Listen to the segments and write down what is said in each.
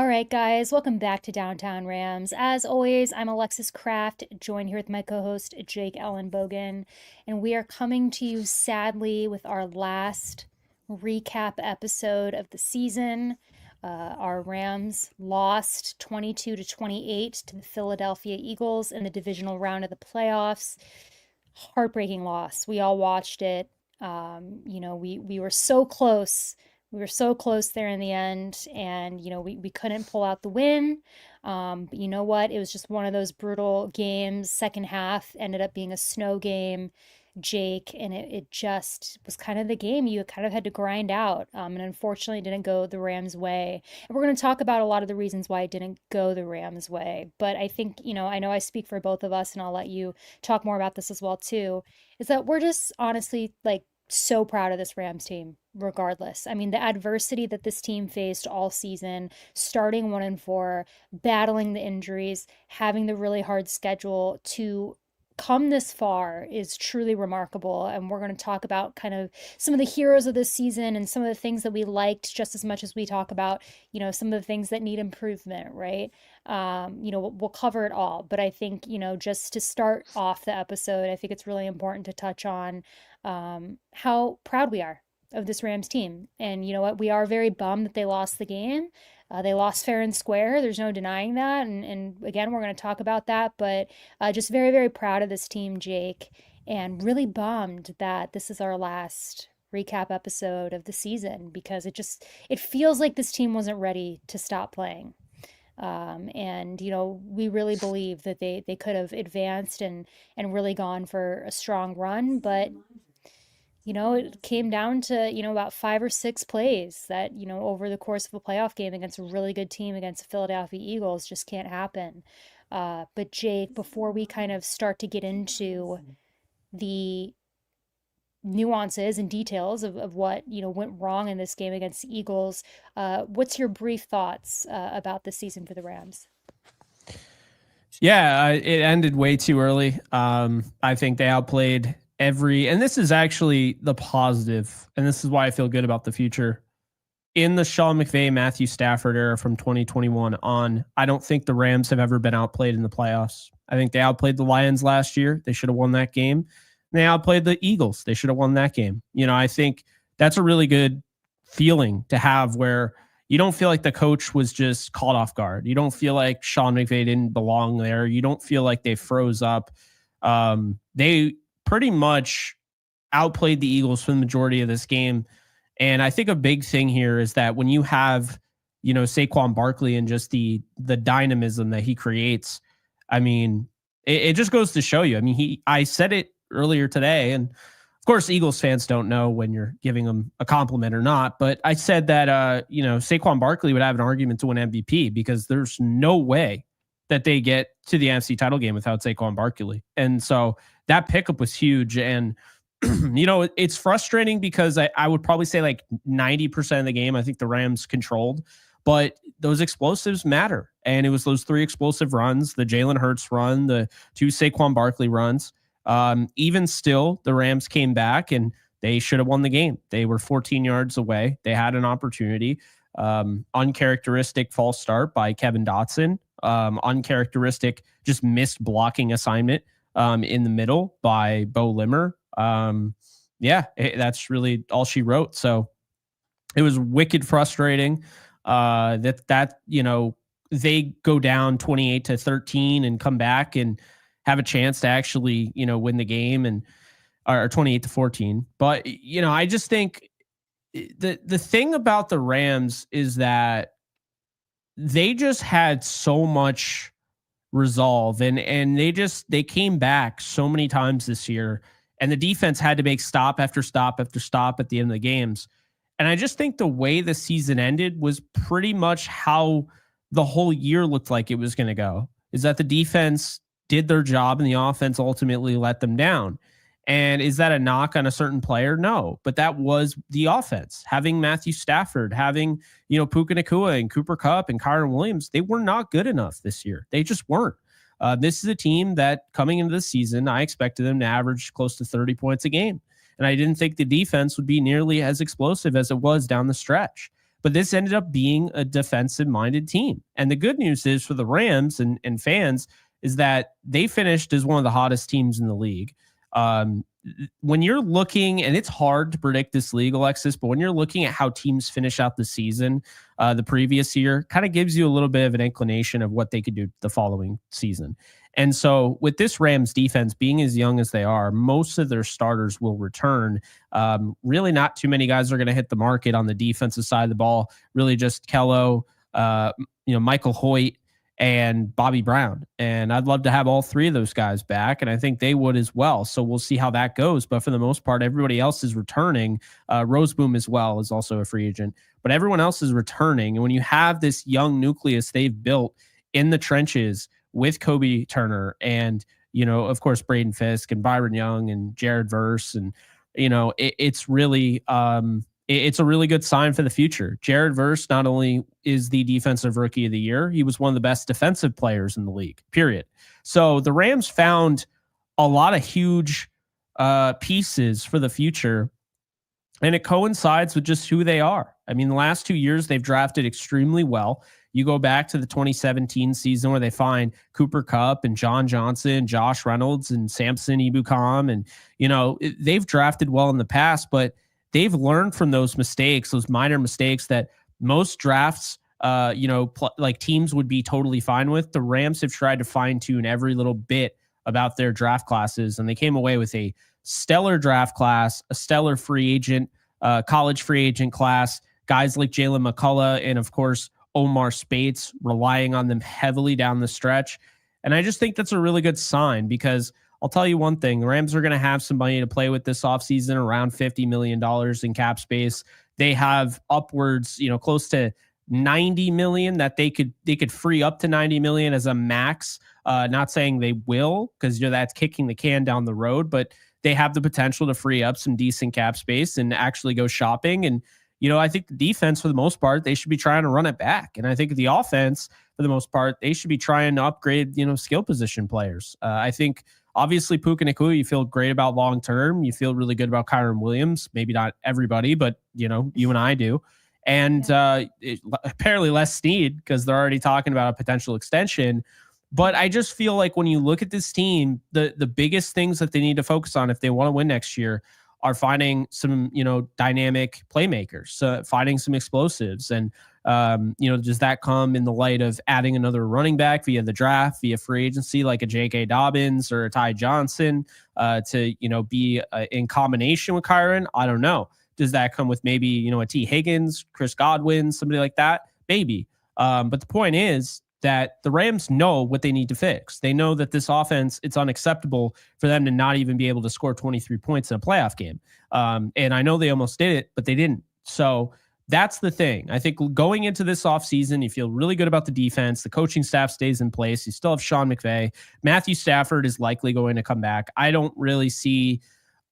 All right, guys, welcome back to Downtown Rams. As always, I'm Alexis Kraft, joined here with my co-host Jake Ellenbogen, and we are coming to you sadly with our last recap episode of the season. Our Rams lost 22 to 28 to the Philadelphia Eagles in the divisional round of the playoffs. Heartbreaking loss. We all watched it. We were so close. We were so close there in the end, and we couldn't pull out the win. But you know what? It was just one of those brutal games. Second half ended up being a snow game, Jake, and it just was kind of the game you kind of had to grind out. And unfortunately, it didn't go the Rams' way. And we're going to talk about a lot of the reasons why it didn't go the Rams' way. But I think, I know I speak for both of us, and I'll let you talk more about this as well too, is that we're just honestly like so proud of this Rams team, regardless. I mean, the adversity that this team faced all season, starting 1-4, battling the injuries, having the really hard schedule to come this far is truly remarkable. And we're going to talk about kind of some of the heroes of this season and some of the things that we liked just as much as we talk about, some of the things that need improvement, right? We'll cover it all. But I think, just to start off the episode, I think it's really important to touch on how proud we are of this Rams team. And you know what? We are very bummed that they lost the game. They lost fair and square. There's no denying that. And again, we're going to talk about that. But just very, very proud of this team, Jake, and really bummed that this is our last recap episode of the season because it feels like this team wasn't ready to stop playing. We really believe that they could have advanced and really gone for a strong run, but it came down to, about 5 or 6 plays that, over the course of a playoff game against a really good team against the Philadelphia Eagles just can't happen. But Jake, before we kind of start to get into the nuances and details of what, went wrong in this game against the Eagles, what's your brief thoughts about this season for the Rams? Yeah, it ended way too early. I think they outplayed and this is actually the positive, and this is why I feel good about the future. In the Sean McVay, Matthew Stafford era from 2021 on, I don't think the Rams have ever been outplayed in the playoffs. I think they outplayed the Lions last year. They should have won that game. And they outplayed the Eagles. They should have won that game. I think that's a really good feeling to have where you don't feel like the coach was just caught off guard. You don't feel like Sean McVay didn't belong there. You don't feel like they froze up. They pretty much outplayed the Eagles for the majority of this game. And I think a big thing here is that when you have, Saquon Barkley and just the dynamism that he creates, I mean, it just goes to show you. I mean, I said it earlier today, and of course, Eagles fans don't know when you're giving them a compliment or not, but I said that, Saquon Barkley would have an argument to win MVP because there's no way that they get to the NFC title game without Saquon Barkley. And so that pickup was huge. And, it's frustrating because I would probably say like 90% of the game, I think the Rams controlled, but those explosives matter. And it was those 3 explosive runs, the Jalen Hurts run, the 2 Saquon Barkley runs. Even still, the Rams came back and they should have won the game. They were 14 yards away. They had an opportunity. Uncharacteristic false start by Kevin Dotson. Uncharacteristic, just missed blocking assignment in the middle by Bo Limmer. That's really all she wrote. So it was wicked frustrating that they go down 28-13 and come back and have a chance to actually win the game and or 28-14. But I just think the thing about the Rams is that they just had so much resolve and they came back so many times this year, and the defense had to make stop after stop after stop at the end of the games. And I just think the way the season ended was pretty much how the whole year looked like it was going to go, is that the defense did their job and the offense ultimately let them down. And is that a knock on a certain player? No, but that was the offense. Having Matthew Stafford, having, Puka Nacua and Cooper Kupp and Kyron Williams, they were not good enough this year. They just weren't. This is a team that coming into the season, I expected them to average close to 30 points a game. And I didn't think the defense would be nearly as explosive as it was down the stretch. but this ended up being a defensive minded team. And the good news is for the Rams and fans is that they finished as one of the hottest teams in the league. Um, when you're looking, and it's hard to predict this league, Alexis, but when you're looking at how teams finish out the season, the previous year, kind of gives you a little bit of an inclination of what they could do the following season. And so, with this Rams defense being as young as they are, most of their starters will return. Really, not too many guys are going to hit the market on the defensive side of the ball. Really, just Kello, Michael Hoyt, and Bobby Brown. And I'd love to have all three of those guys back, and I think they would as well. So we'll see how that goes. But for the most part, everybody else is returning. Roseboom as well is also a free agent, but everyone else is returning. And when you have this young nucleus they've built in the trenches with Kobe Turner and, of course, Braden Fisk and Byron Young and Jared Verse, and, it's really, it's a really good sign for the future. Jared Verse not only is the defensive rookie of the year, he was one of the best defensive players in the league, period. So the Rams found a lot of huge pieces for the future, and it coincides with just who they are. I mean, the last 2 years, they've drafted extremely well. You go back to the 2017 season where they find Cooper Kupp and John Johnson, Josh Reynolds, and Samson Ebukam. And, they've drafted well in the past, but they've learned from those mistakes, those minor mistakes that most drafts, like teams would be totally fine with. The Rams have tried to fine tune every little bit about their draft classes, and they came away with a stellar draft class, a stellar free agent, college free agent class, guys like Jalen McCullough, and of course, Omar Spates, relying on them heavily down the stretch. And I just think that's a really good sign, because I'll tell you one thing, the Rams are going to have some money to play with this offseason, around $50 million in cap space. They have upwards, close to 90 million that they could free up to 90 million as a max. Not saying they will, because that's kicking the can down the road, but they have the potential to free up some decent cap space and actually go shopping. And I think the defense, for the most part, they should be trying to run it back. And I think the offense, for the most part, they should be trying to upgrade, skill position players. I think obviously Puka Nacua, you feel great about long term. You feel really good about Kyron Williams. Maybe not everybody, but you and I do. And apparently less Snead, because they're already talking about a potential extension. But I just feel like when you look at this team, the biggest things that they need to focus on if they want to win next year are finding some, dynamic playmakers, finding some explosives. And, does that come in the light of adding another running back via the draft, via free agency, like a J.K. Dobbins or a Ty Johnson, to, be in combination with Kyron? I don't know. Does that come with maybe, a T. Higgins, Chris Godwin, somebody like that? Maybe. But the point is that the Rams know what they need to fix. They know that this offense, it's unacceptable for them to not even be able to score 23 points in a playoff game. And I know they almost did it, but they didn't. So that's the thing. I think going into this offseason, you feel really good about the defense. The coaching staff stays in place. You still have Sean McVay. Matthew Stafford is likely going to come back. I don't really see,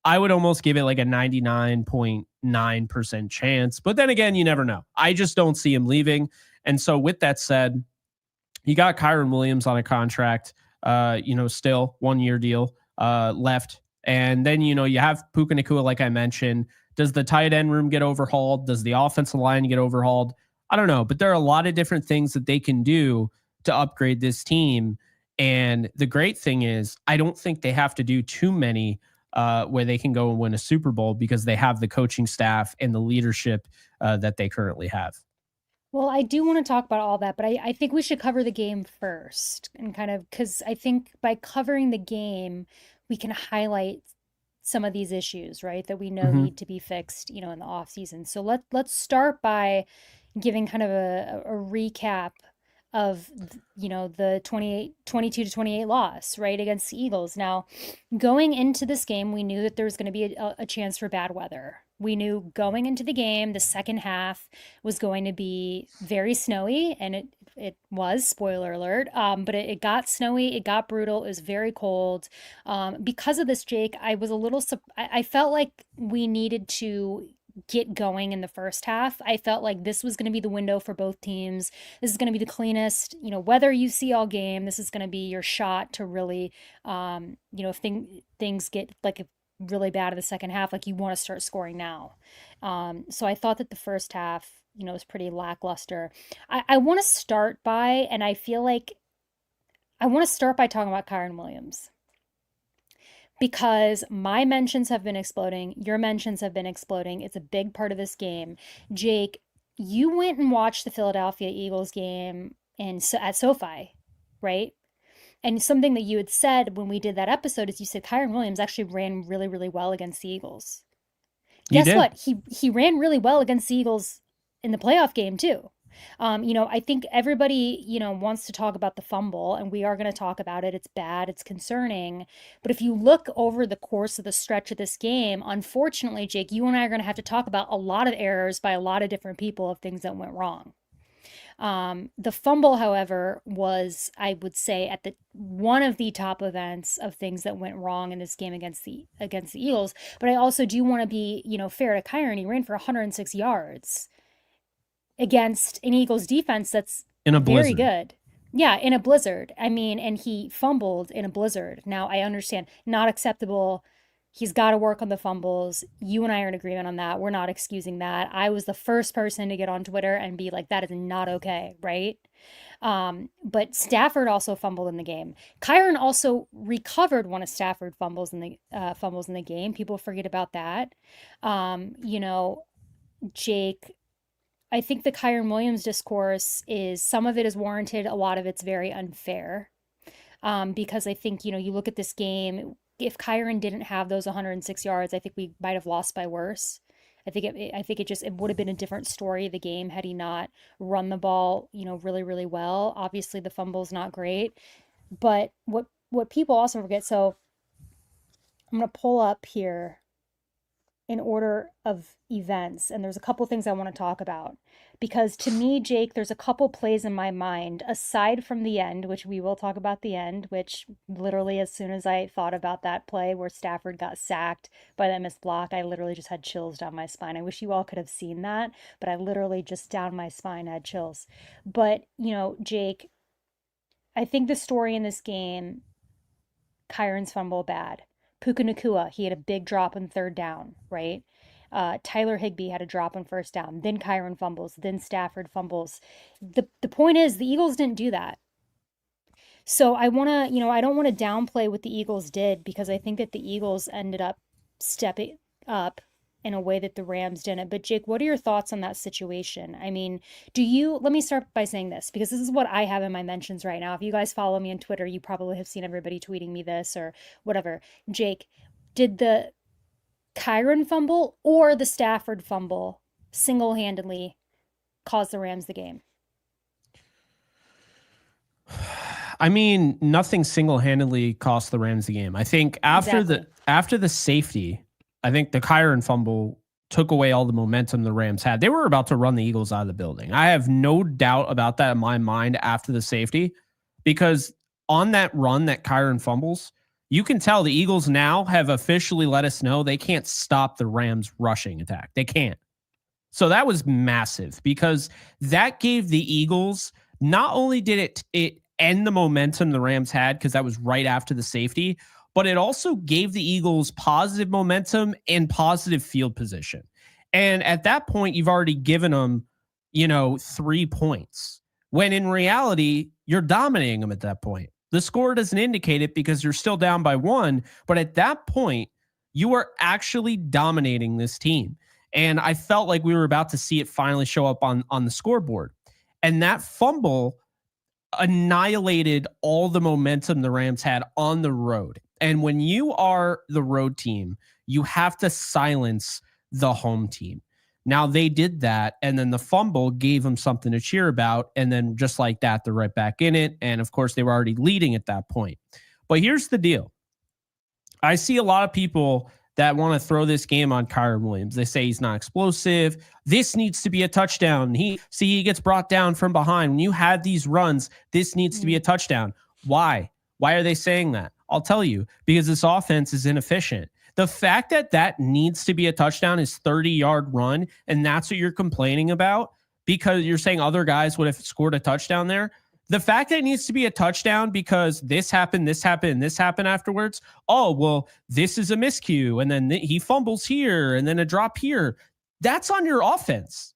I would almost give it like a 99.9% chance. But then again, you never know. I just don't see him leaving. And so with that said, you got Kyron Williams on a contract, still 1 year deal left. And then, you have Puka Nacua, like I mentioned. Does the tight end room get overhauled? Does the offensive line get overhauled? I don't know, but there are a lot of different things that they can do to upgrade this team. And the great thing is, I don't think they have to do too many where they can go and win a Super Bowl, because they have the coaching staff and the leadership that they currently have. Well, I do want to talk about all that, but I think we should cover the game first, and kind of, because I think by covering the game, we can highlight some of these issues, right, that we know Mm-hmm. need to be fixed, in the off season. So let's start by giving kind of a recap of the 22-28 loss, right, against the Eagles. Now, going into this game, we knew that there was going to be a chance for bad weather. We knew going into the game, the second half was going to be very snowy, and it was, spoiler alert, but it got snowy, it got brutal, it was very cold. Because of this, Jake, I was a little, I felt like we needed to get going in the first half. I felt like this was going to be the window for both teams. This is going to be the cleanest, whether you see all game, this is going to be your shot to really, if things get like really bad in the second half, like you want to start scoring now. So I thought that the first half is pretty lackluster. I want to start by, and I feel like I want to start by talking about Kyron Williams because my mentions have been exploding. Your mentions have been exploding. It's a big part of this game. Jake, you went and watched the Philadelphia Eagles game at SoFi, right? And something that you had said when we did that episode is you said Kyron Williams actually ran really, really well against the Eagles. He Guess did. what? He ran really well against the Eagles in the playoff game too. I think everybody, wants to talk about the fumble, and we are going to talk about it. It's bad, it's concerning. But if you look over the course of the stretch of this game, unfortunately, Jake, you and I are going to have to talk about a lot of errors by a lot of different people of things that went wrong. The fumble, however, was, I would say, at the one of the top events of things that went wrong in this game against the Eagles. But I also do want to be, fair to Kyron. He ran for 106 yards against an Eagles defense that's In a very blizzard. good. Yeah, in a blizzard. I mean, and he fumbled in a blizzard. Now, I understand, not acceptable. He's got to work on the fumbles. You and I are in agreement on that. We're not excusing that. I was the first person to get on Twitter and be like, that is not okay, right? But Stafford also fumbled in the game. Kyron also recovered one of Stafford fumbles in the game. People forget about that. Jake, I think the Kyron Williams discourse is some of it is warranted, a lot of it's very unfair. Because I think, you look at this game, if Kyron didn't have those 106 yards, I think we might have lost by worse. I think it would have been a different story of the game had he not run the ball, really, really well. Obviously, the fumble's not great, but what people also forget. So I'm gonna pull up here in order of events, and there's a couple things I want to talk about because to me, Jake, there's a couple plays in my mind aside from the end, which we will talk about the end, which literally as soon as I thought about that play where Stafford got sacked by that missed block, I literally just had chills down my spine. I wish you all could have seen that, but I literally just down my spine had chills. But, Jake, I think the story in this game, Kyron's fumble bad. Puka Nakua, he had a big drop on third down, right? Tyler Higbee had a drop on first down. Then Kyron fumbles. Then Stafford fumbles. The point is, the Eagles didn't do that. So I want to, I don't want to downplay what the Eagles did because I think that the Eagles ended up stepping up in a way that the Rams didn't. But Jake, what are your thoughts on that situation? I mean, let me start by saying this because this is what I have in my mentions right now. If you guys follow me on Twitter, you probably have seen everybody tweeting me this or whatever. Jake, did the Kyron fumble or the Stafford fumble single-handedly cause the Rams the game? I mean, nothing single-handedly cost the Rams the game. I think after the safety, I think the Kyron fumble took away all the momentum the Rams had. They were about to run the Eagles out of the building. I have no doubt about that in my mind after the safety, because on that run that Kyron fumbles, you can tell the Eagles now have officially let us know they can't stop the Rams rushing attack. They can't. So that was massive because that gave the Eagles, not only did it end the momentum the Rams had because that was right after the safety, but it also gave the Eagles positive momentum and positive field position. And at that point, you've already given them, 3 points, when in reality, you're dominating them at that point. The score doesn't indicate it because you're still down by 1, but at that point, you are actually dominating this team. And I felt like we were about to see it finally show up on the scoreboard. And that fumble annihilated all the momentum the Rams had on the road. And when you are the road team, you have to silence the home team. Now they did that, and then the fumble gave them something to cheer about, and then just like that, they're right back in it. And of course, they were already leading at that point. But here's the deal. I see a lot of people that want to throw this game on Kyron Williams. They say he's not explosive. This needs to be a touchdown. He gets brought down from behind. When you have these runs, this needs to be a touchdown. Why? Why are they saying that? I'll tell you, because this offense is inefficient. The fact that needs to be a touchdown is 30-yard run, and that's what you're complaining about because you're saying other guys would have scored a touchdown there. The fact that it needs to be a touchdown because this happened, and this happened afterwards. Oh, well, this is a miscue, and then he fumbles here, and then a drop here. that's on your offense.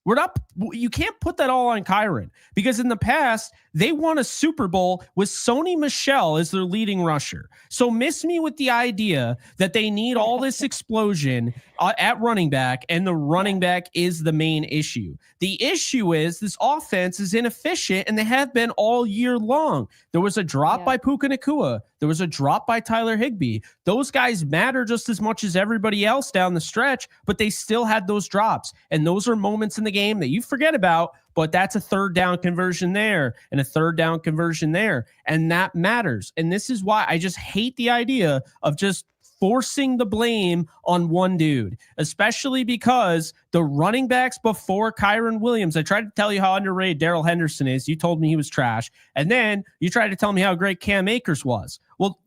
You can't put that all on Kyren, because in the past, they won a Super Bowl with Sony Michel as their leading rusher. So miss me with the idea that they need all this explosion at running back, and the running back is the main issue. The issue is this offense is inefficient, and they have been all year long. There was a drop by Puka Nacua. There was a drop by Tyler Higbee. Those guys matter just as much as everybody else down the stretch, but they still had those drops. And those are moments in the game that you forget about, but that's a third down conversion there and a third down conversion there. And that matters. And this is why I just hate the idea of just forcing the blame on one dude, especially because the running backs before Kyren Williams, I tried to tell you how underrated Darrell Henderson is. You told me he was trash. And then you tried to tell me how great Cam Akers was. Well,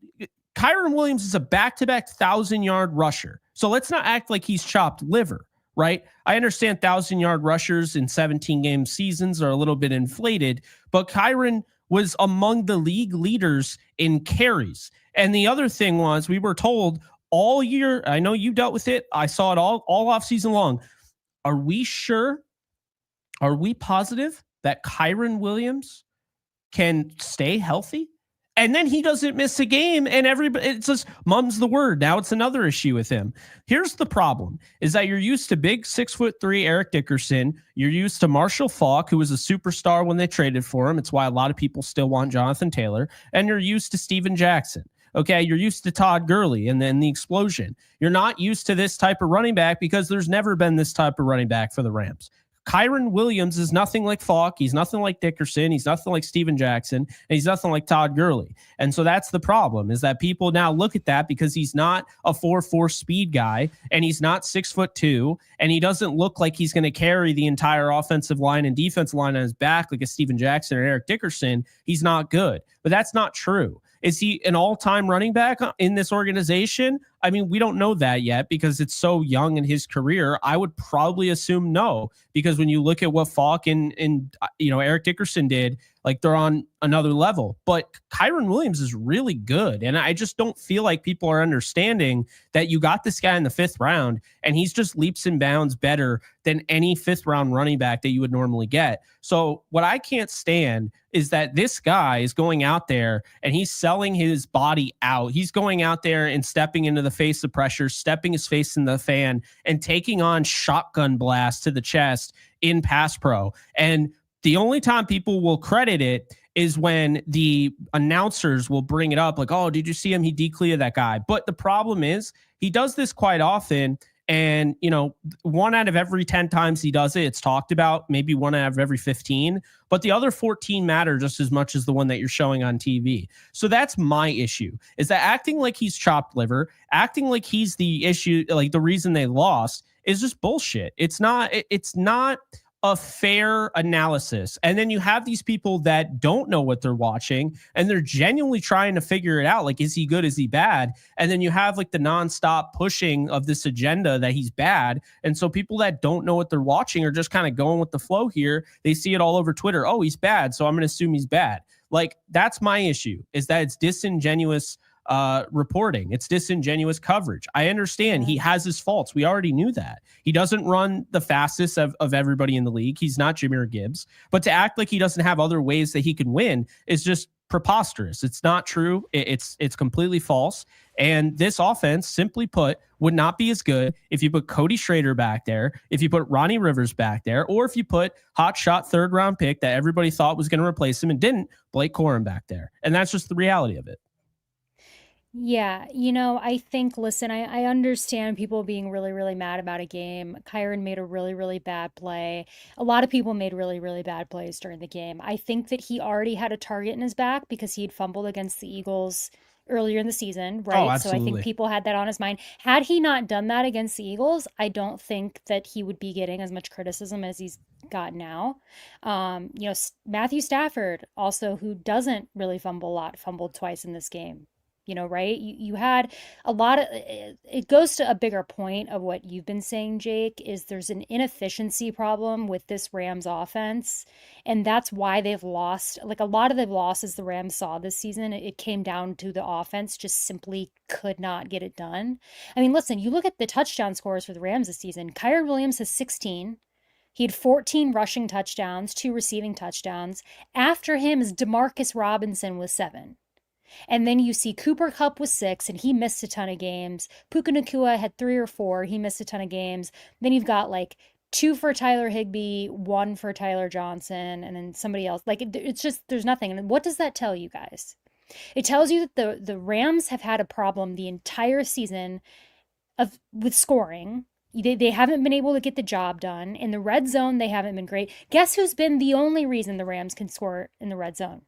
Kyren Williams is a back-to-back 1,000-yard rusher. So let's not act like he's chopped liver, right? I understand 1,000-yard rushers in 17-game seasons are a little bit inflated, but Kyren was among the league leaders in carries. And the other thing was, we were told all year, I know you dealt with it, I saw it all off season long. Are we sure? Are we positive that Kyren Williams can stay healthy? And then he doesn't miss a game, and everybody, it's just mum's the word. Now it's another issue with him. Here's the problem, is that you're used to big 6'3" Eric Dickerson. You're used to Marshall Faulk, who was a superstar when they traded for him. It's why a lot of people still want Jonathan Taylor. And you're used to Steven Jackson. Okay, you're used to Todd Gurley and then the explosion. You're not used to this type of running back, because there's never been this type of running back for the Rams. Kyren Williams is nothing like Falk. He's nothing like Dickerson. He's nothing like Steven Jackson. And he's nothing like Todd Gurley. And so that's the problem, is that people now look at that because he's not a 4.4 speed guy, and he's not 6'2", and he doesn't look like he's going to carry the entire offensive line and defensive line on his back like a Steven Jackson or Eric Dickerson. He's not good. But that's not true. Is he an all-time running back in this organization? I mean, we don't know that yet because it's so young in his career. I would probably assume no, because when you look at what Falk and Eric Dickerson did, like, they're on another level. But Kyren Williams is really good, and I just don't feel like people are understanding that you got this guy in the 5th round, and he's just leaps and bounds better than any 5th round running back that you would normally get. So what I can't stand is that this guy is going out there and he's selling his body out. He's going out there and stepping into the face of pressure, stepping his face in the fan, and taking on shotgun blasts to the chest in pass pro. And the only time people will credit it is when the announcers will bring it up, like, oh, did you see him? He decleated that guy. But the problem is, he does this quite often. And, 1 out of every 10 times he does it, it's talked about, maybe 1 out of every 15. But the other 14 matter just as much as the one that you're showing on TV. So that's my issue, is that acting like he's chopped liver, acting like he's the issue, like the reason they lost, is just bullshit. It's not a fair analysis. And then you have these people that don't know what they're watching, and they're genuinely trying to figure it out. Like, is he good? Is he bad? And then you have like the nonstop pushing of this agenda that he's bad. And so people that don't know what they're watching are just kind of going with the flow here. They see it all over Twitter. Oh, he's bad, so I'm going to assume he's bad. Like, that's my issue, is that it's disingenuous reporting. It's disingenuous coverage. I understand he has his faults. We already knew that. He doesn't run the fastest of everybody in the league. He's not Jahmyr Gibbs. But to act like he doesn't have other ways that he can win is just preposterous. It's not true. It's completely false. And this offense, simply put, would not be as good if you put Cody Schrader back there, if you put Ronnie Rivers back there, or if you put hotshot 3rd round pick that everybody thought was going to replace him and didn't, Blake Corum back there. And that's just the reality of it. Yeah, I think, listen, I understand people being really, really mad about a game. Kyren made a really, really bad play. A lot of people made really, really bad plays during the game. I think that he already had a target in his back because he'd fumbled against the Eagles earlier in the season, Oh, right? So I think absolutely. people had that on his mind. Had he not done that against the Eagles, I don't think that he would be getting as much criticism as he's got now. Matthew Stafford, also, who doesn't really fumble a lot, fumbled twice in this game. right? You had a lot of it goes to a bigger point of what you've been saying, Jake, is there's an inefficiency problem with this Rams offense, and that's why they've lost. Like a lot of the losses the Rams saw this season, it came down to the offense just simply could not get it done. I mean, listen, you look at the touchdown scores for the Rams this season. Kyren Williams has 16. He had 14 rushing touchdowns, 2 receiving touchdowns. After him is Demarcus Robinson with 7. And then you see Cooper Kupp with 6, and he missed a ton of games. Puka Nacua had 3 or 4. He missed a ton of games. Then you've got like 2 for Tyler Higbee, 1 for Tyler Johnson, and then somebody else. Like it's just there's nothing. And what does that tell you guys? It tells you that the Rams have had a problem the entire season with scoring. They haven't been able to get the job done. In the red zone, they haven't been great. Guess who's been the only reason the Rams can score in the red zone?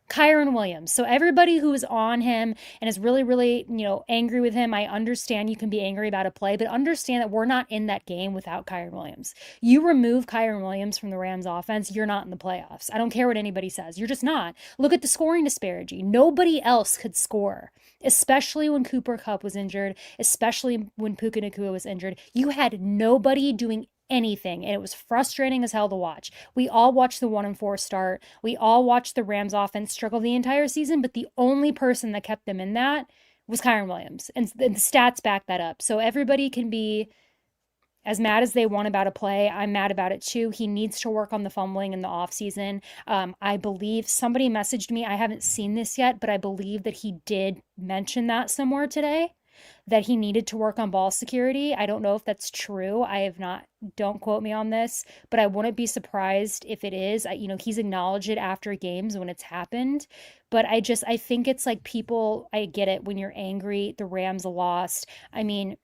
Kyren Williams. So everybody who is on him and is really, really, angry with him, I understand you can be angry about a play, but understand that we're not in that game without Kyren Williams. You remove Kyren Williams from the Rams offense, you're not in the playoffs. I don't care what anybody says. You're just not. Look at the scoring disparity. Nobody else could score, especially when Cooper Kupp was injured, especially when Puka Nacua was injured. You had nobody doing anything, and it was frustrating as hell to watch. We all watched the 1-4 start. We all watched the Rams offense struggle the entire season, but the only person that kept them in that was Kyren Williams, and the stats back that up. So everybody can be as mad as they want about a play. I'm mad about it too. He needs to work on the fumbling in the offseason. I believe somebody messaged me. I haven't seen this yet, but I believe that he did mention that somewhere today, that he needed to work on ball security. I don't know if that's true. I have not, don't quote me on this, but I wouldn't be surprised if it is. He's acknowledged it after games when it's happened. But I think it's like people, I get it when you're angry, the Rams lost. I mean,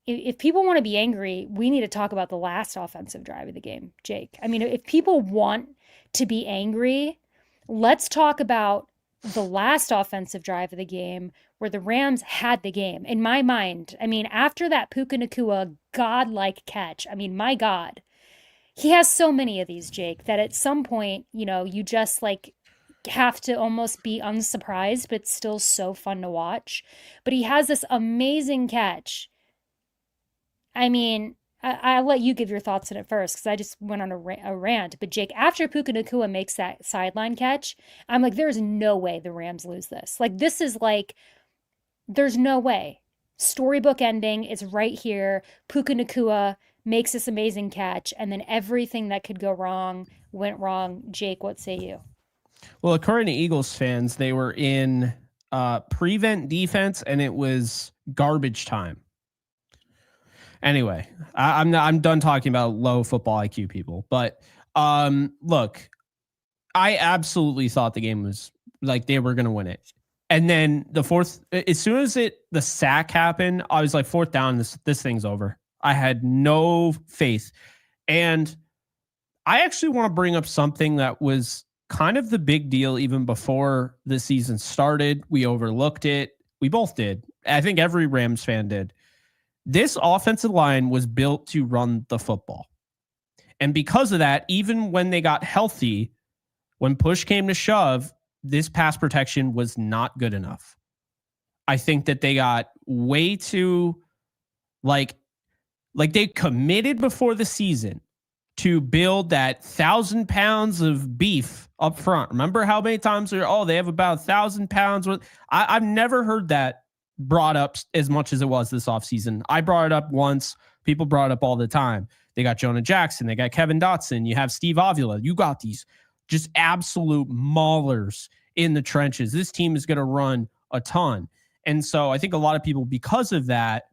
if people want to be angry, we need to talk about the last offensive drive of the game, Jake. I mean, if people want to be angry, let's talk about the last offensive drive of the game where the Rams had the game. In my mind, I mean, after that Puka Nacua godlike catch, I mean, my God, he has so many of these, Jake, that at some point, you just like have to almost be unsurprised, but it's still so fun to watch. But he has this amazing catch. I mean, I'll let you give your thoughts on it first because I just went on a rant. But Jake, after Puka Nacua makes that sideline catch, I'm like, there's no way the Rams lose this. Like, this is like, there's no way. Storybook ending is right here. Puka Nacua makes this amazing catch, and then everything that could go wrong went wrong. Jake, what say you? Well, according to Eagles fans, they were in prevent defense, and it was garbage time. Anyway, I'm done talking about low football IQ people. But look, I absolutely thought the game was like they were going to win it. And then the fourth, as soon as the sack happened, I was like, 4th down, this thing's over. I had no faith. And I actually want to bring up something that was kind of the big deal even before the season started. We overlooked it. We both did. I think every Rams fan did. This offensive line was built to run the football. And because of that, even when they got healthy, when push came to shove, this pass protection was not good enough. I think that they got way too like they committed before the season to build that 1,000 pounds of beef up front. Remember how many times they have about 1,000 pounds. I've never heard that brought up as much as it was this offseason. I brought it up once. People brought it up all the time. They got Jonah Jackson. They got Kevin Dotson. You have Steve Avila. You got these just absolute maulers in the trenches. This team is going to run a ton. And so I think a lot of people, because of that,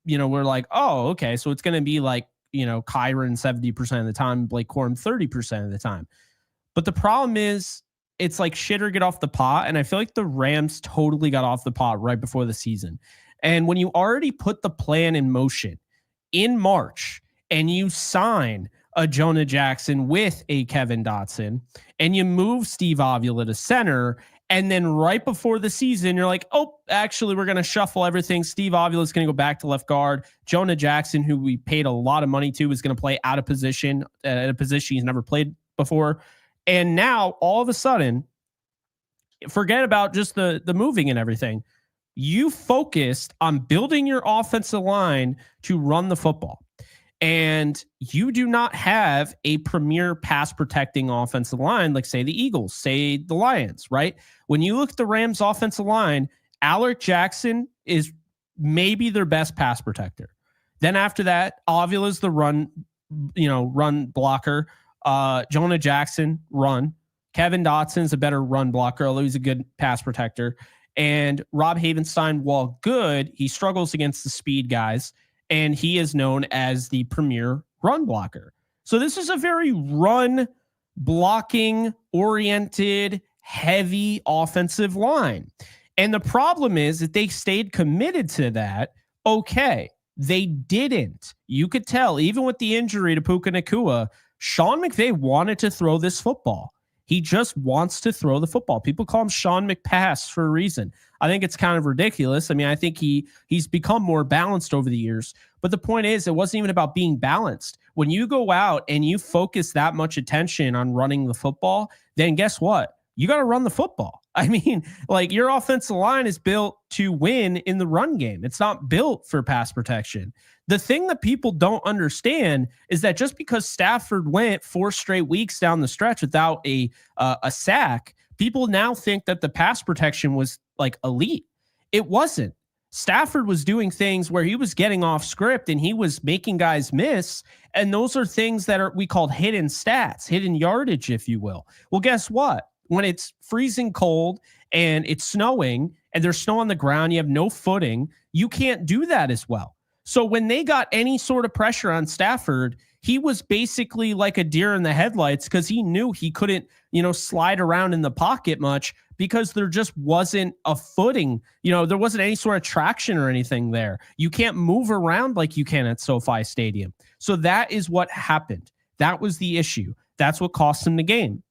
we're like, oh, okay, so it's going to be like, Kyren 70% of the time, Blake Corum 30% of the time. But the problem is, it's like shit or get off the pot. And I feel like the Rams totally got off the pot right before the season. And when you already put the plan in motion in March and you sign a Jonah Jackson with a Kevin Dotson and you move Steve Avila to center, and then right before the season, you're like, oh, actually, we're going to shuffle everything. Steve Avila is going to go back to left guard. Jonah Jackson, who we paid a lot of money to, is going to play out of position, at a position he's never played before. And now, all of a sudden, forget about just the moving and everything. You focused on building your offensive line to run the football. And you do not have a premier pass protecting offensive line, like, say, the Eagles, say, the Lions, right? When you look at the Rams' offensive line, Alec Jackson is maybe their best pass protector. Then after that, Avila the run blocker. Jonah Jackson, run. Kevin Dotson's a better run blocker, although he's a good pass protector. And Rob Havenstein, while good, he struggles against the speed guys, and he is known as the premier run blocker. So this is a very run blocking oriented, heavy offensive line. And the problem is that they stayed committed to that. Okay, they didn't. You could tell, even with the injury to Puka Nacua, Sean McVay wanted to throw this football. He just wants to throw the football. People call him Sean McPass for a reason. I think it's kind of ridiculous. I mean, I think he's become more balanced over the years. But the point is, it wasn't even about being balanced. When you go out and you focus that much attention on running the football, then guess what? You got to run the football. I mean, like, your offensive line is built to win in the run game. It's not built for pass protection. The thing that people don't understand is that just because Stafford went 4 straight weeks down the stretch without a sack, people now think that the pass protection was like elite. It wasn't. Stafford was doing things where he was getting off script and he was making guys miss. And those are things that we called hidden stats, hidden yardage, if you will. Well, guess what? When it's freezing cold and it's snowing and there's snow on the ground, you have no footing, you can't do that as well. So when they got any sort of pressure on Stafford, he was basically like a deer in the headlights because he knew he couldn't, slide around in the pocket much because there just wasn't a footing. There wasn't any sort of traction or anything there. You can't move around like you can at SoFi Stadium. So that is what happened. That was the issue. That's what cost him the game.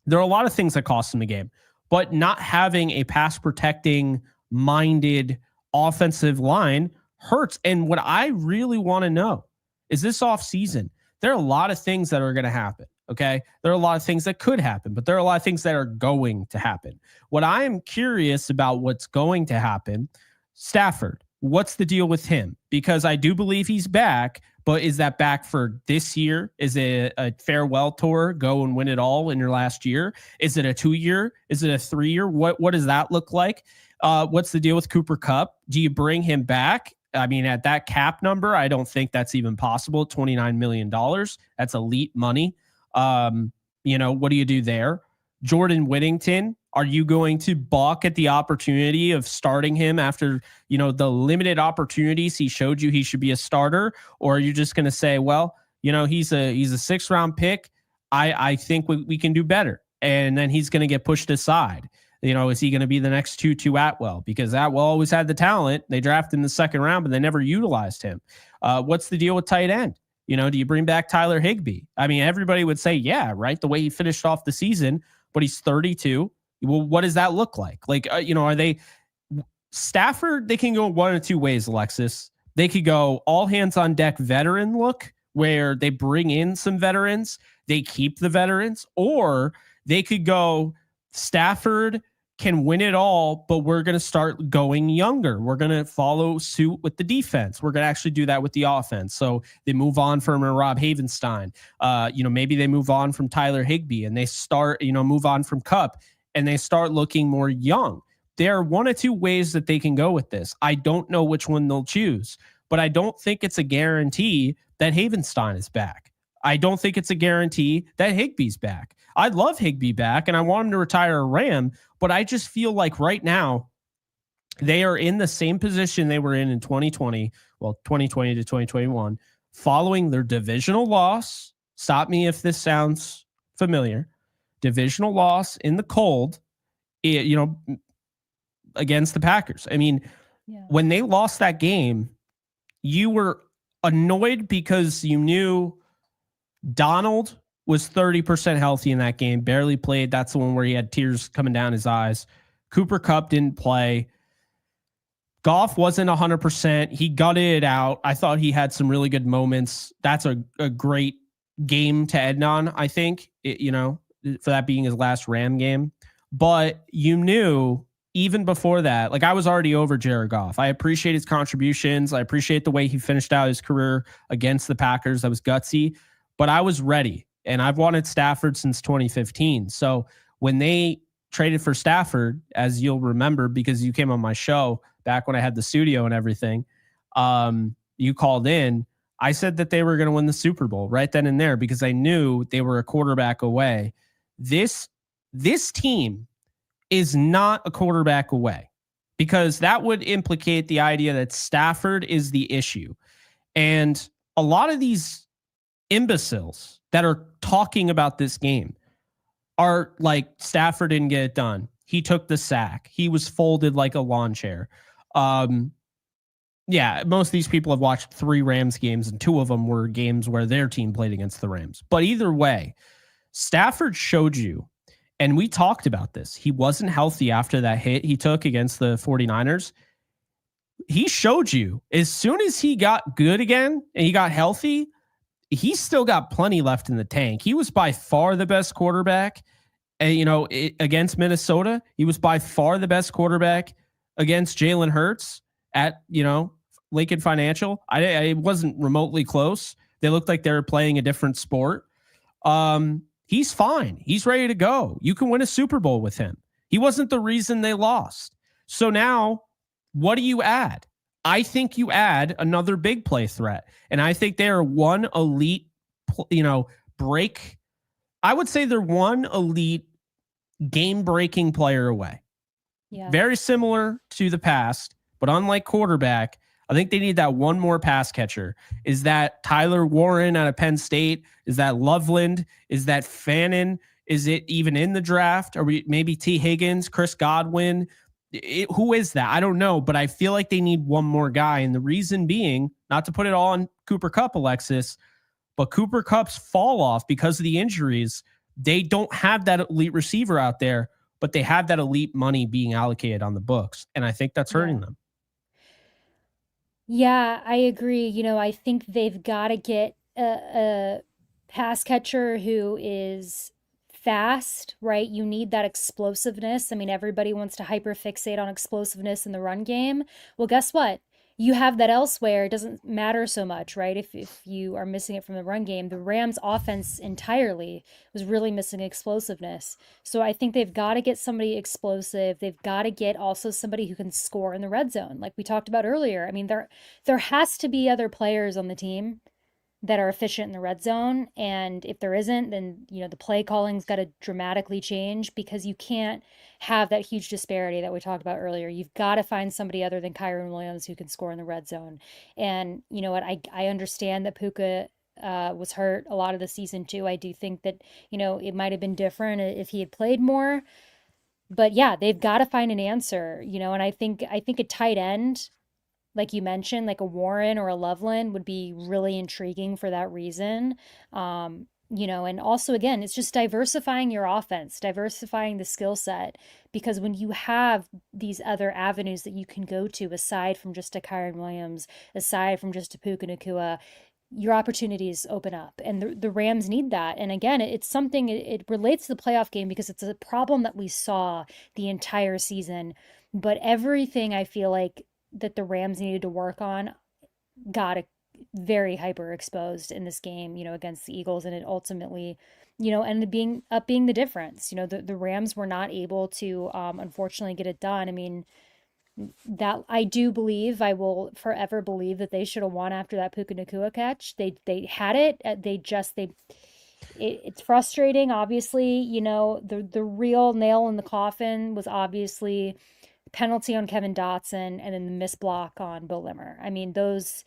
There are a lot of things that cost him the game, but not having a pass protecting minded offensive line hurts. And what I really want to know is this offseason, there are a lot of things that are going to happen. Okay. There are a lot of things that could happen, but there are a lot of things that are going to happen. What I am curious about what's going to happen, Stafford, what's the deal with him? Because I do believe he's back, but is that back for this year? Is it a farewell tour? Go and win it all in your last year? Is it a 2-year? Is it a 3-year? What does that look like? What's the deal with Cooper Kupp? Do you bring him back? I mean, at that cap number, I don't think that's even possible. $29 million. That's elite money. What do you do there? Jordan Whittington, are you going to balk at the opportunity of starting him after, the limited opportunities he showed you he should be a starter? Or are you just going to say, well, he's a 6th-round pick. I think we can do better. And then he's going to get pushed aside. Is he going to be the next Tutu Atwell? Because Atwell always had the talent. They drafted in the 2nd round, but they never utilized him. What's the deal with tight end? Do you bring back Tyler Higbee? I mean, everybody would say, yeah, right, the way he finished off the season, but he's 32. Well, what does that look like? Are they Stafford? They can go one of 2 ways, Alexis. They could go all hands on deck veteran look, where they bring in some veterans, they keep the veterans, or they could go Stafford can win it all, but we're going to start going younger. We're going to follow suit with the defense. We're going to actually do that with the offense. So they move on from Rob Havenstein. Maybe they move on from Tyler Higbee and they start, move on from Kupp and they start looking more young. There are 1 or 2 ways that they can go with this. I don't know which one they'll choose, but I don't think it's a guarantee that Havenstein is back. I don't think it's a guarantee that Higbee's back. I'd love Higbee back and I want him to retire a Ram, but I just feel like right now they are in the same position they were in 2020, 2020 to 2021, following their divisional loss. Stop me if this sounds familiar. Divisional loss in the cold, against the Packers. I mean, when they lost that game, you were annoyed because you knew Donald was 30% healthy in that game, barely played. That's the one where he had tears coming down his eyes. Cooper Kupp didn't play. Goff wasn't 100%. He gutted it out. I thought he had some really good moments. That's a great game to end on, I think, for that being his last Ram game. But you knew even before that, like I was already over Jared Goff. I appreciate his contributions. I appreciate the way he finished out his career against the Packers. That was gutsy, but I was ready. And I've wanted Stafford since 2015. So when they traded for Stafford, as you'll remember, because you came on my show back when I had the studio and everything, you called in. I said that they were going to win the Super Bowl right then and there because I knew they were a quarterback away. This team is not a quarterback away because that would implicate the idea that Stafford is the issue. And a lot of these imbeciles that are talking about this game are like, Stafford didn't get it done. He took the sack. He was folded like a lawn chair. Yeah, most of these people have watched 3 Rams games, and 2 of them were games where their team played against the Rams. But either way, Stafford showed you, and we talked about this. He wasn't healthy after that hit he took against the 49ers. He showed you as soon as he got good again and he got healthy, he's still got plenty left in the tank. He was by far the best quarterback, against Minnesota. He was by far the best quarterback against Jalen Hurts at, Lincoln Financial. I wasn't remotely close. They looked like they were playing a different sport. He's fine. He's ready to go. You can win a Super Bowl with him. He wasn't the reason they lost. So now, what do you add? I think you add another big play threat. And I think they are one elite, break. I would say they're one elite game-breaking player away. Yeah. Very similar to the past, but unlike quarterback, I think they need that one more pass catcher. Is that Tyler Warren out of Penn State? Is that Loveland? Is that Fannin? Is it even in the draft? Are we maybe T. Higgins, Chris Godwin? Who is that? I don't know, but I feel like they need one more guy. And the reason being, not to put it all on Cooper Kupp, Alexis, but Cooper Kupp's fall off because of the injuries. They don't have that elite receiver out there, but they have that elite money being allocated on the books. And I think that's hurting them. Yeah, I agree. I think they've got to get a pass catcher who is fast, right? You need that explosiveness. I mean, everybody wants to hyperfixate on explosiveness in the run game. Well, guess what? You have that elsewhere. It doesn't matter so much, right? If you are missing it from the run game, the Rams offense entirely was really missing explosiveness. So I think they've got to get somebody explosive. They've got to get also somebody who can score in the red zone, like we talked about earlier. I mean, there has to be other players on the team that are efficient in the red zone. And if there isn't, then, the play calling's got to dramatically change because you can't have that huge disparity that we talked about earlier. You've got to find somebody other than Kyron Williams who can score in the red zone. And you know what? I understand that Puka was hurt a lot of the season too. I do think that, it might have been different if he had played more. But yeah, they've got to find an answer, and I think a tight end, like you mentioned, like a Warren or a Loveland would be really intriguing for that reason. And also, again, it's just diversifying your offense, diversifying the skill set, because when you have these other avenues that you can go to aside from just a Kyron Williams, aside from just a Puka Nacua, your opportunities open up, and the Rams need that. And again, it's something, it relates to the playoff game because it's a problem that we saw the entire season. But everything I feel like that the Rams needed to work on got very hyper exposed in this game, against the Eagles. And it ultimately, ended being the difference. The Rams were not able to, unfortunately, get it done. I mean, that I do believe, I will forever believe that they should have won after that Puka Nacua catch. They had it. It's frustrating. Obviously, the real nail in the coffin was obviously penalty on Kevin Dotson and then the missed block on Bill Limmer. I mean, those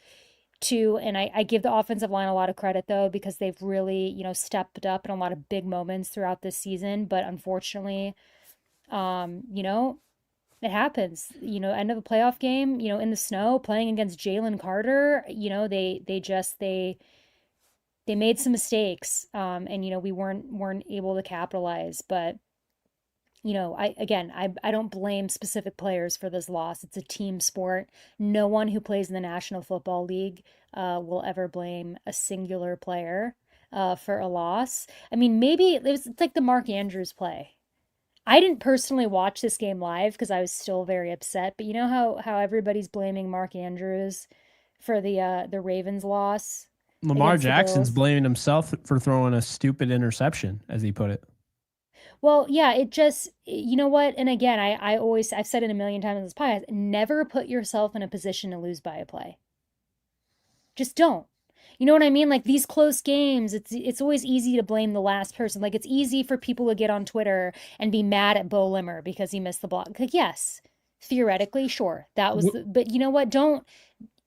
two, and I give the offensive line a lot of credit though, because they've really, stepped up in a lot of big moments throughout this season. But unfortunately, it happens, end of a playoff game, in the snow playing against Jalen Carter, they made some mistakes. And, we weren't able to capitalize, but I don't blame specific players for this loss. It's a team sport. No one who plays in the National Football League will ever blame a singular player for a loss. I mean, maybe it's like the Mark Andrews play. I didn't personally watch this game live because I was still very upset. But you know how everybody's blaming Mark Andrews for the Ravens loss Lamar against the Jackson's Bills? blaming himself for throwing a stupid interception, as he put it. Well, yeah, it just, you know what? And again, I've said it a million times in this podcast, never put yourself in a position to lose by a play. Just don't. You know what I mean? Like these close games, it's always easy to blame the last person. Like it's easy for people to get on Twitter and be mad at Bo Limmer because he missed the block. Like yes, theoretically, sure, that was but you know what? Don't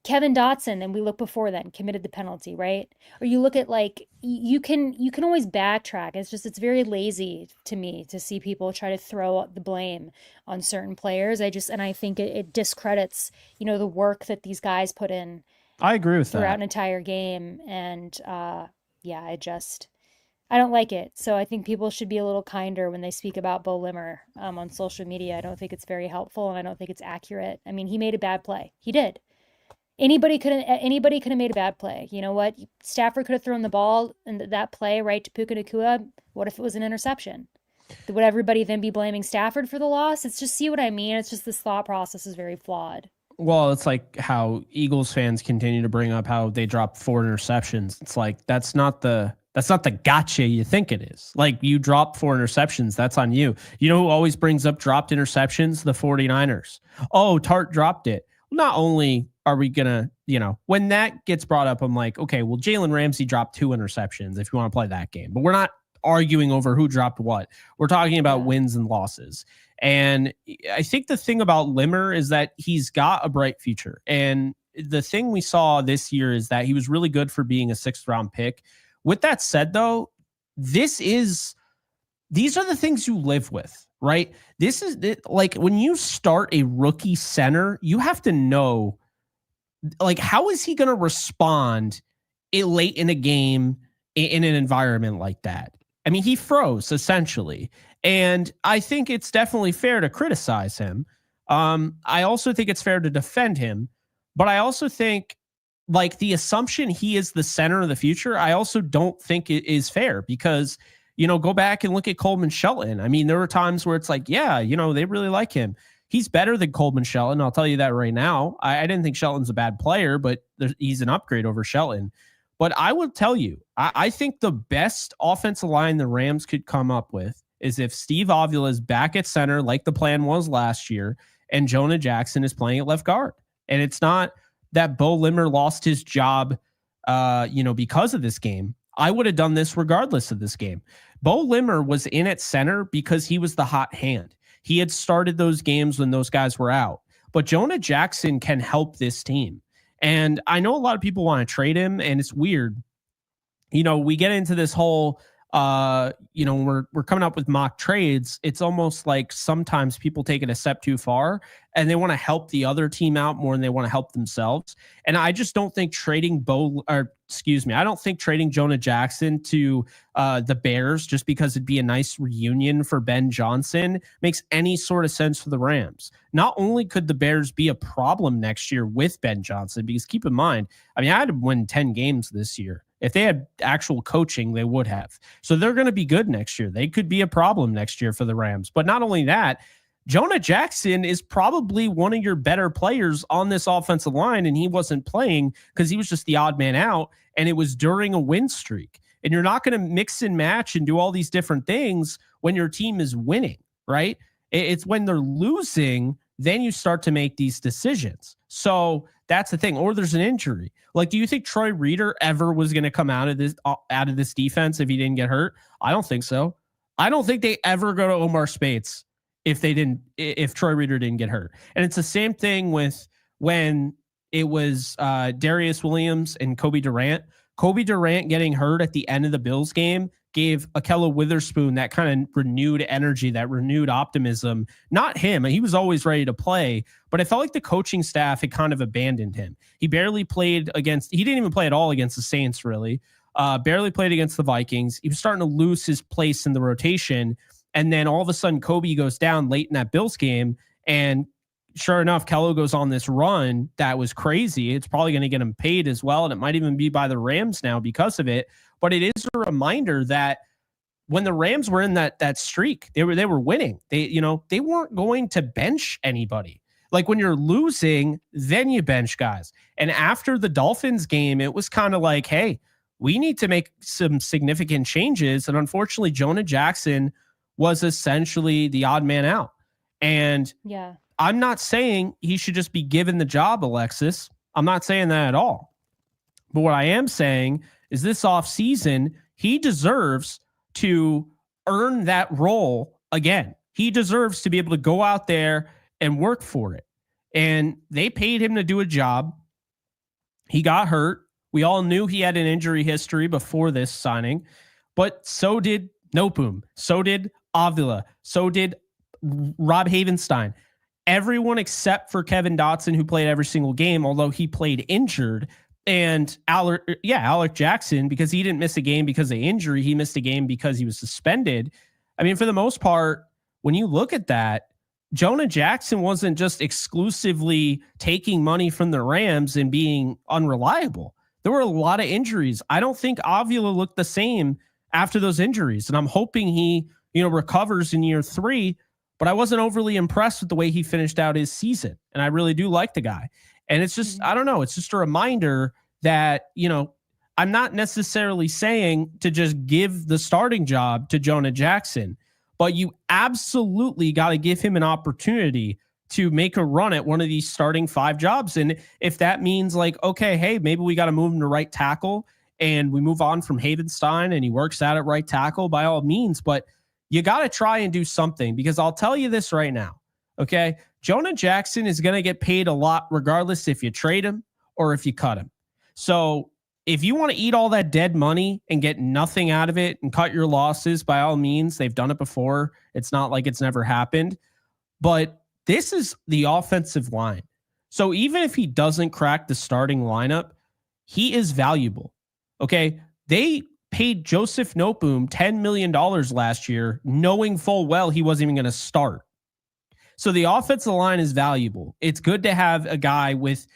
Kevin Dotson, and we look before then, committed the penalty, right? Or you look at like you can always backtrack. It's just it's very lazy to me to see people try to throw the blame on certain players. I think it discredits, the work that these guys put in I agree with throughout that. an entire game. And yeah, I don't like it. So I think people should be a little kinder when they speak about Bo Limmer on social media. I don't think it's very helpful, and I don't think it's accurate. I mean, he made a bad play. He did. Anybody could have made a bad play. You know what? Stafford could have thrown the ball in that play right to Puka Nacua. What if it was an interception? Would everybody then be blaming Stafford for the loss? It's just, see what I mean? It's just this thought process is very flawed. Well, it's like how Eagles fans continue to bring up how they dropped 4 interceptions. It's like that's not the gotcha you think it is. Like you dropped 4 interceptions, that's on you. You know who always brings up dropped interceptions? The 49ers. Oh, Tart dropped it. Not only are we gonna, when that gets brought up, I'm like, okay, well, Jalen Ramsey dropped 2 interceptions if you want to play that game. But we're not arguing over who dropped what. We're talking about wins and losses. And I think the thing about Limmer is that he's got a bright future. And the thing we saw this year is that he was really good for being a 6th round pick. With that said, though, these are the things you live with, right? This is like when you start a rookie center, you have to know, like, how is he going to respond late in a game in an environment like that? I mean, he froze essentially. And I think it's definitely fair to criticize him. I also think it's fair to defend him, but I also think like the assumption he is the center of the future, I also don't think it is fair because, go back and look at Coleman Shelton. I mean, there were times where it's like, yeah, they really like him. He's better than Coleman Shelton. I'll tell you that right now. I didn't think Shelton's a bad player, but he's an upgrade over Shelton. But I will tell you, I think the best offensive line the Rams could come up with is if Steve Avila is back at center like the plan was last year and Jonah Jackson is playing at left guard. And it's not that Bo Limmer lost his job, because of this game. I would have done this regardless of this game. Bo Limmer was in at center because he was the hot hand. He had started those games when those guys were out. But Jonah Jackson can help this team. And I know a lot of people want to trade him, and it's weird. We get into this whole, we're coming up with mock trades. It's almost like sometimes people take it a step too far and they want to help the other team out more than they want to help themselves. And I just don't think trading I don't think trading Jonah Jackson to the Bears just because it'd be a nice reunion for Ben Johnson makes any sort of sense for the Rams. Not only could the Bears be a problem next year with Ben Johnson, because keep in mind, I mean, I had to win 10 games this year. If they had actual coaching, they would have. So they're going to be good next year. They could be a problem next year for the Rams. But not only that, Jonah Jackson is probably one of your better players on this offensive line, and he wasn't playing because he was just the odd man out, and it was during a win streak. And you're not going to mix and match and do all these different things when your team is winning, right? It's when they're losing, then you start to make these decisions. So that's the thing. Or there's an injury. Like, do you think Troy Reeder ever was going to come out of this defense if he didn't get hurt? I don't think so. I don't think they ever go to Omar Spates if Troy Reeder didn't get hurt. And it's the same thing with when it was Darius Williams and Kobe Durant. Kobe Durant getting hurt at the end of the Bills game gave Ahkello Witherspoon that kind of renewed energy, that renewed optimism. Not him. He was always ready to play, but I felt like the coaching staff had kind of abandoned him. He barely played he didn't even play at all against the Saints, really. Barely played against the Vikings. He was starting to lose his place in the rotation. And then all of a sudden, Kobe goes down late in that Bills game. And sure enough, Kello goes on this run that was crazy. It's probably going to get him paid as well. And it might even be by the Rams now because of it. But it is a reminder that when the Rams were in that streak, they were winning. They weren't going to bench anybody. Like when you're losing, then you bench guys. And after the Dolphins game, it was kind of like, hey, we need to make some significant changes. And unfortunately, Jonah Jackson was essentially the odd man out. And Yeah. I'm not saying he should just be given the job, Alexis. I'm not saying that at all. But what I am saying is this offseason, he deserves to earn that role again. He deserves to be able to go out there and work for it. And they paid him to do a job. He got hurt. We all knew he had an injury history before this signing, but so did Nopum. So did Avila. So did Rob Havenstein. Everyone except for Kevin Dotson, who played every single game, although he played injured. And Alec Jackson, because he didn't miss a game because of injury, he missed a game because he was suspended. I mean, for the most part, when you look at that, Jonah Jackson wasn't just exclusively taking money from the Rams and being unreliable. There were a lot of injuries. I don't think Avila looked the same after those injuries, and I'm hoping he, recovers in year 3. But I wasn't overly impressed with the way he finished out his season, and I really do like the guy. And it's just, I don't know, it's just a reminder that, I'm not necessarily saying to just give the starting job to Jonah Jackson, but you absolutely got to give him an opportunity to make a run at one of these starting 5 jobs. And if that means like, okay, hey, maybe we got to move him to right tackle and we move on from Havenstein and he works out at right tackle, by all means, but you got to try and do something, because I'll tell you this right now. Okay. Jonah Jackson is going to get paid a lot regardless if you trade him or if you cut him. So if you want to eat all that dead money and get nothing out of it and cut your losses, by all means, they've done it before. It's not like it's never happened, but this is the offensive line. So even if he doesn't crack the starting lineup, he is valuable. Okay. They paid Joseph Noteboom $10 million last year, knowing full well he wasn't even going to start. So the offensive line is valuable. It's good to have a guy with,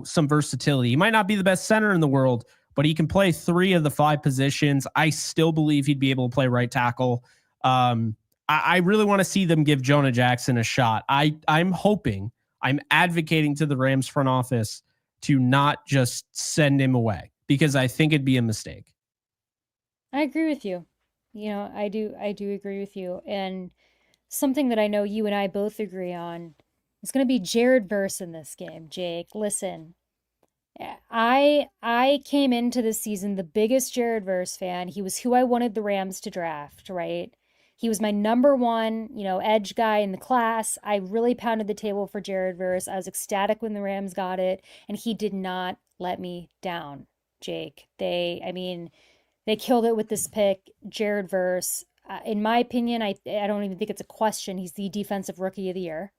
some versatility. He might not be the best center in the world, but he can play 3 of the 5 positions. I still believe he'd be able to play right tackle. I really want to see them give Jonah Jackson a shot. I'm hoping, I'm advocating to the Rams front office to not just send him away, because I think it'd be a mistake. I agree with you. I do agree with you. And something that I know you and I both agree on is going to be Jared Verse in this game. Jake, listen. I came into this season the biggest Jared Verse fan. He was who I wanted the Rams to draft, right? He was my number 1, edge guy in the class. I really pounded the table for Jared Verse. I was ecstatic when the Rams got it, and he did not let me down, Jake. They killed it with this pick. Jared Verse, in my opinion, I don't even think it's a question. He's the defensive rookie of the year.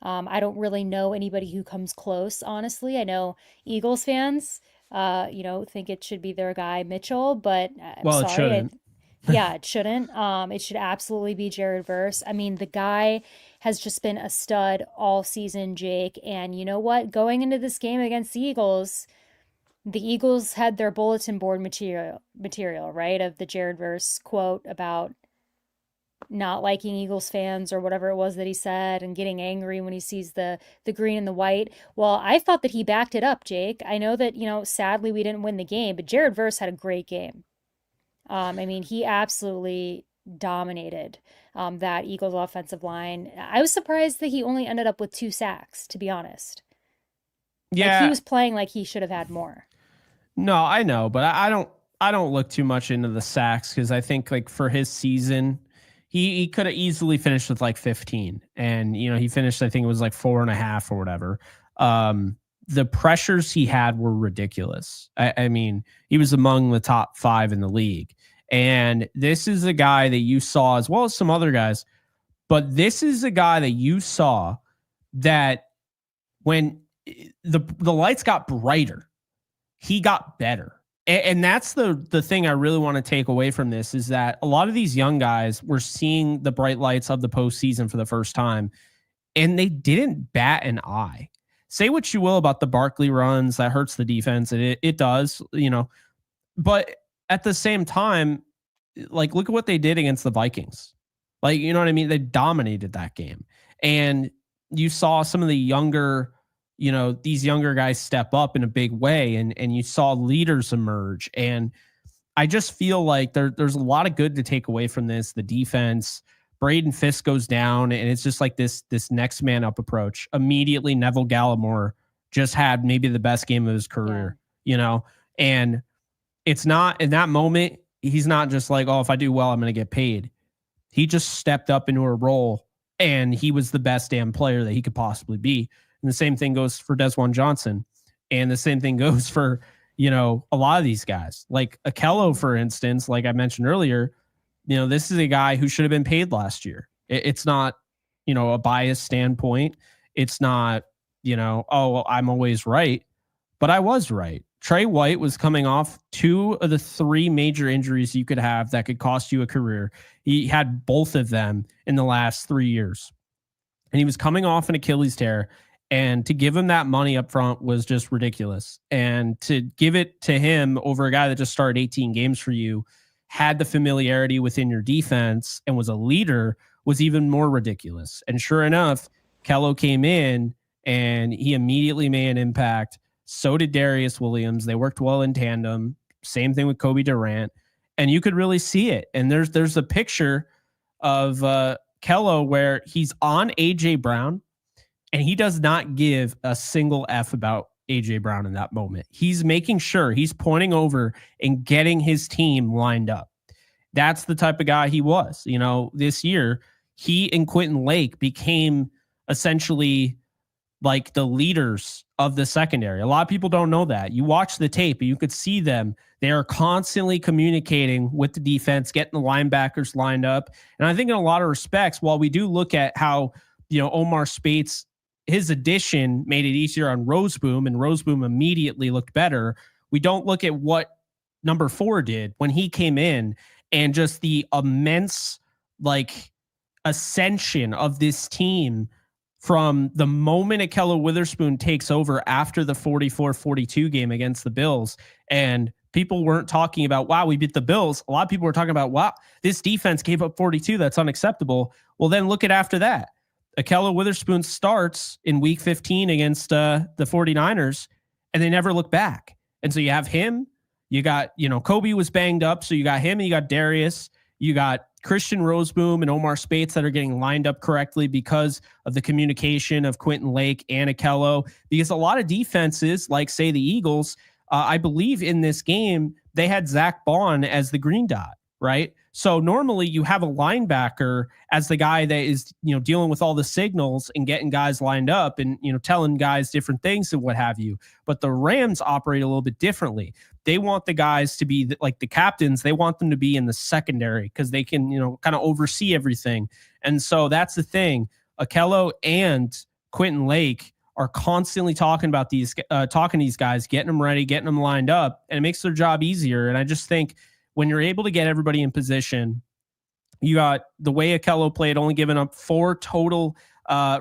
I don't really know anybody who comes close, honestly. I know Eagles fans, think it should be their guy Mitchell, but I'm Well, it sorry. shouldn't. Yeah, it shouldn't. It should absolutely be Jared Verse. I mean, the guy has just been a stud all season, Jake. And you know what? Going into this game against the Eagles had their bulletin board material, right? Of the Jared Verse quote about not liking Eagles fans or whatever it was that he said, and getting angry when he sees the green and the white. Well, I thought that he backed it up, Jake. I know that, sadly we didn't win the game, but Jared Verse had a great game. He absolutely dominated that Eagles offensive line. I was surprised that he only ended up with 2 sacks, to be honest. Yeah. Like, he was playing like he should have had more. No, I know, but I don't look too much into the sacks, because I think like for his season, he could have easily finished with like 15, and he finished, I think it was like 4.5 or whatever. The pressures he had were ridiculous. I mean, he was among the top 5 in the league, and this is a guy that you saw, as well as some other guys, but this is a guy that you saw that when the lights got brighter, he got better. And that's the thing I really want to take away from this, is that a lot of these young guys were seeing the bright lights of the postseason for the first time, and they didn't bat an eye. Say what you will about the Barkley runs, that hurts the defense, and it does, but at the same time, like look at what they did against the Vikings. Like, you know what I mean? They dominated that game. And you saw some of the younger, these younger guys step up in a big way, and you saw leaders emerge. And I just feel like there's a lot of good to take away from this. The defense, Braden Fisk goes down, and it's just like this next man up approach. Immediately, Neville Gallimore just had maybe the best game of his career, and it's not in that moment. He's not just like, oh, if I do well, I'm going to get paid. He just stepped up into a role, and he was the best damn player that he could possibly be. And the same thing goes for Desjuan Johnson, and the same thing goes for a lot of these guys, like Okello, for instance. Like I mentioned earlier, this is a guy who should have been paid last year. It's not, a biased standpoint. It's not, oh, well, I'm always right, but I was right. Trey White was coming off 2 of the 3 major injuries you could have that could cost you a career. He had both of them in the last 3 years, and he was coming off an Achilles tear. And to give him that money up front was just ridiculous. And to give it to him over a guy that just started 18 games for you, had the familiarity within your defense, and was a leader, was even more ridiculous. And sure enough, Kello came in and he immediately made an impact. So did Darius Williams. They worked well in tandem. Same thing with Kobe Durant. And you could really see it. And there's a picture of Kello where he's on A.J. Brown, and he does not give a single F about A.J. Brown in that moment. He's making sure he's pointing over and getting his team lined up. That's the type of guy he was. This year, he and Quentin Lake became essentially like the leaders of the secondary. A lot of people don't know that. You watch the tape and you could see them. They are constantly communicating with the defense, getting the linebackers lined up. And I think in a lot of respects, while we do look at how, Omar Spates, his addition made it easier on Roseboom, and Roseboom immediately looked better, we don't look at what number 4 did when he came in, and just the immense ascension of this team from the moment Akello Witherspoon takes over after the 44-42 game against the Bills. And people weren't talking about, wow, we beat the Bills. A lot of people were talking about, wow, this defense gave up 42. That's unacceptable. Well, then look at after that. Akello Witherspoon starts in week 15 against the 49ers, and they never look back. And so you have him. You got, Kobe was banged up, so you got him, and you got Darius. You got Christian Roseboom and Omar Spates that are getting lined up correctly because of the communication of Quentin Lake and Akello. Because a lot of defenses, like, say, the Eagles, I believe in this game, they had Zach Bond as the green dot, right? So normally you have a linebacker as the guy that is, dealing with all the signals and getting guys lined up and, telling guys different things and what have you. But the Rams operate a little bit differently. They want the guys to be like the captains. They want them to be in the secondary because they can, kind of oversee everything. And so that's the thing. Akello and Quentin Lake are constantly talking about these guys, getting them ready, getting them lined up, and it makes their job easier. And I just think, when you're able to get everybody in position, you got the way Akello played, only giving up 4 total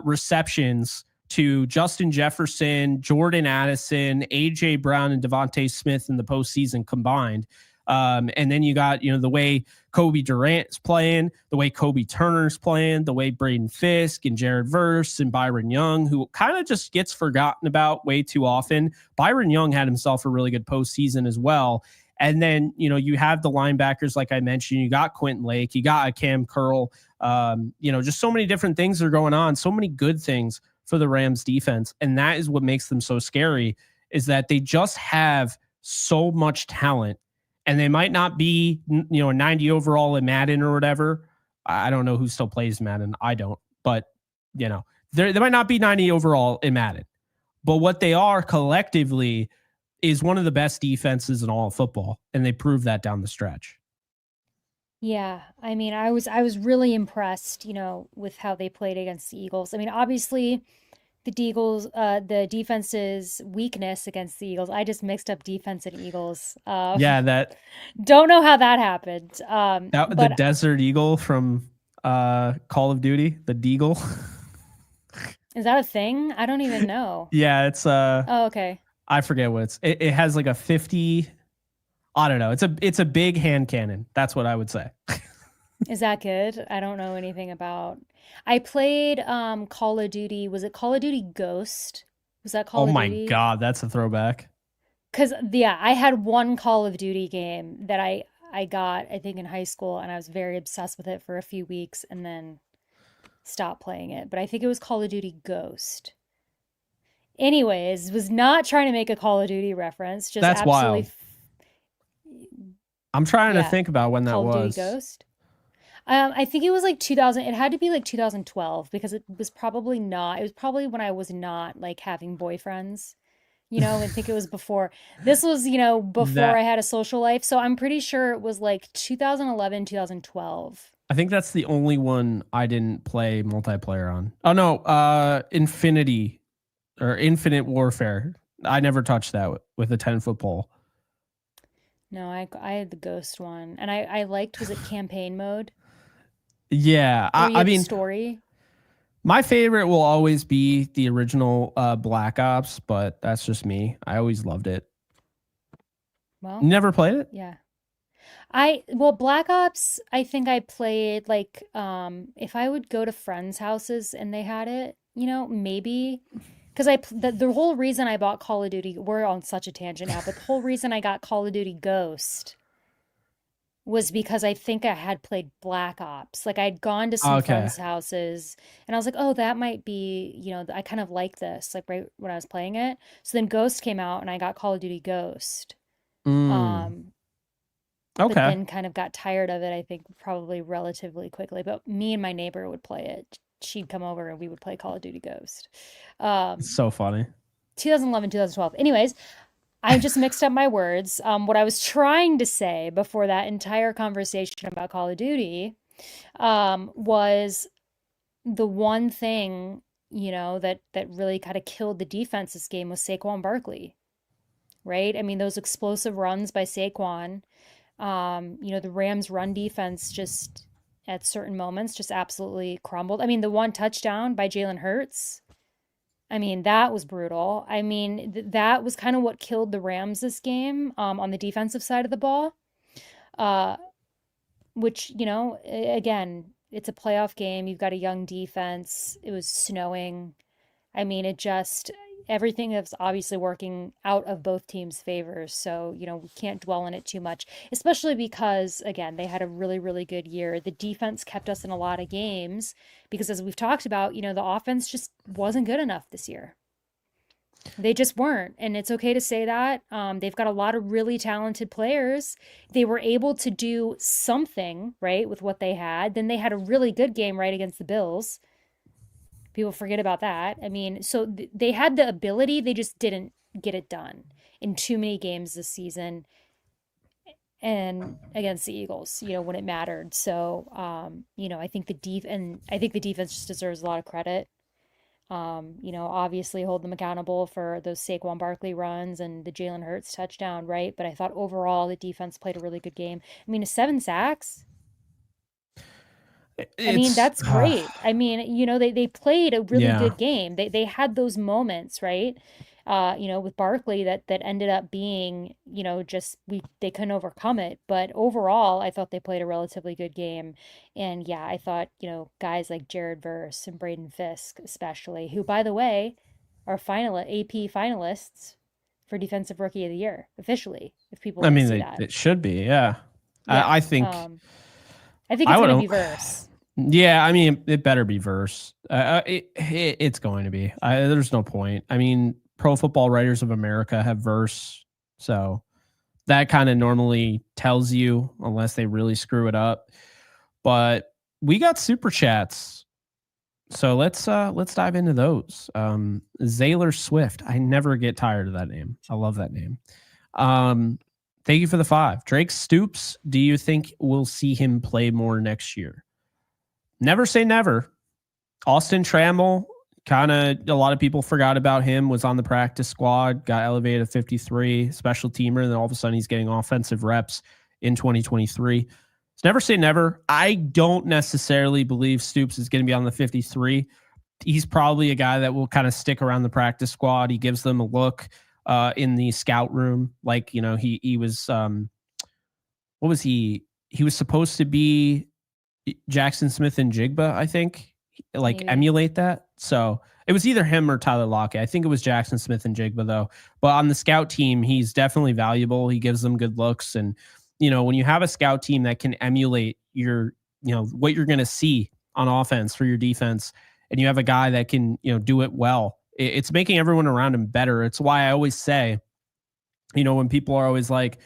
receptions to Justin Jefferson, Jordan Addison, A.J. Brown, and Devontae Smith in the postseason combined. And then you got, the way Kobe Durant's playing, the way Kobe Turner's playing, the way Braden Fisk and Jared Verse and Byron Young, who kind of just gets forgotten about way too often. Byron Young had himself a really good postseason as well. And then, you have the linebackers, like I mentioned, you got Quentin Lake, you got Cam Curl, just so many different things are going on, so many good things for the Rams defense. And that is what makes them so scary, is that they just have so much talent, and they might not be, a 90 overall in Madden or whatever. I don't know who still plays Madden. I don't, but they might not be 90 overall in Madden, but what they are collectively is one of the best defenses in all of football, and they proved that down the stretch. Yeah, I mean, I was really impressed, with how they played against the Eagles. I mean, obviously, the defense's weakness against the Eagles. I just mixed up defense and Eagles. That Don't know how that happened. The Desert Eagle from Call of Duty, the Deagle. Is that a thing? I don't even know. Yeah, it's Oh, okay. I forget what it has like a 50 I don't know. It's a big hand cannon. That's what I would say. Is that good? I don't know anything about. I played Call of Duty. Was it Call of Duty Ghost? Was that Oh Call of my Duty? God, that's a throwback. Because yeah, I had one Call of Duty game that I got I think in high school, and I was very obsessed with it for a few weeks, and then stopped playing it. But I think it was Call of Duty Ghost. Anyways, was not trying to make a Call of Duty reference, just That's absolutely, wild. I'm trying to yeah, think about when that Call of Duty was. Ghost. I think it was like 2000. It had to be like 2012 because it was probably not. It was probably when I was not like having boyfriends, I think it was before. This was, before I That had a social life. So I'm pretty sure it was like 2011, 2012. I think that's the only one I didn't play multiplayer on. Oh no, Infinity or Infinite Warfare. I never touched that with a 10-foot pole. No, I had the Ghost one, and I liked, was it campaign mode Yeah, where I, you I had the mean, story? my favorite will always be the original Black Ops, but that's just me. I always loved it. Well, Never played it? yeah. Black Ops, I think I played like if I would go to friends' houses and they had it, maybe because the whole reason I bought Call of Duty, we're on such a tangent now, but the whole reason I got Call of Duty Ghost was because I think I had played Black Ops. Like I'd gone to some Okay. friends' houses and I was like, "Oh, that might be, I kind of like this," like right when I was playing it. So then Ghost came out and I got Call of Duty Ghost. Mm, Um but okay. then kind of got tired of it, I think, probably relatively quickly. But me and my neighbor would play it. She'd come over and we would play Call of Duty Ghost. It's Um, so funny. 2011, 2012. Anyways, I just mixed up my words. What I was trying to say before that entire conversation about Call of Duty was the one thing, that really kind of killed the defense this game was Saquon Barkley, right? I mean, those explosive runs by Saquon. The Rams' run defense just at certain moments just absolutely crumbled. I mean, the one touchdown by Jalen Hurts, I mean, that was brutal. I mean, that was kind of what killed the Rams this game, on the defensive side of the ball. Uh, which, again, it's a playoff game. You've got a young defense. It was snowing. I mean, everything is obviously working out of both teams' favors. So, we can't dwell on it too much, especially because, again, they had a really, really good year. The defense kept us in a lot of games because, as we've talked about, the offense just wasn't good enough this year. They just weren't. And it's okay to say that. They've got a lot of really talented players. They were able to do something, right, with what they had. Then they had a really good game right against the Bills. People forget about that. I mean, so they had the ability, they just didn't get it done in too many games this season and against the Eagles, when it mattered. So, I think the defense just deserves a lot of credit. Obviously hold them accountable for those Saquon Barkley runs and the Jalen Hurts touchdown, right? But I thought overall the defense played a really good game. I mean, 7 sacks. I mean, It's that's great. I mean, they played a really yeah. good game. They had those moments, right? With Barkley that ended up being, just they couldn't overcome it. But overall, I thought they played a relatively good game. And yeah, I thought, guys like Jared Verse and Braden Fisk, especially, who, by the way, are AP finalists for Defensive Rookie of the Year, officially, if people I didn't mean, see that. it should be. Yeah. Yeah. I think I think I it's would. gonna be Verse. Yeah, I mean, it better be verse. It's going to be. There's no point. I mean, Pro Football Writers of America have verse, so that kind of normally tells you, unless they really screw it up. But we got super chats, so let's dive into those. Zaylor Swift. I never get tired of that name. I love that name. Thank you for the 5. Drake Stoops. Do you think we'll see him play more next year? Never say never. Austin Trammell, kind of a lot of people forgot about him, was on the practice squad, got elevated to 53, special teamer, and then all of a sudden he's getting offensive reps in 2023. It's never say never. I don't necessarily believe Stoops is going to be on the 53. He's probably a guy that will kind of stick around the practice squad. He gives them a look in the scout room. Like, he was what was he? He was supposed to be Jackson Smith and Jigba, I think, like Maybe. emulate that. So it was either him or Tyler Lockett. I think it was Jackson Smith and Jigba though. But on the scout team, he's definitely valuable. He gives them good looks, and when you have a scout team that can emulate your, what you're going to see on offense for your defense, and you have a guy that can, do it well, it's making everyone around him better. It's why I always say, when people are always like,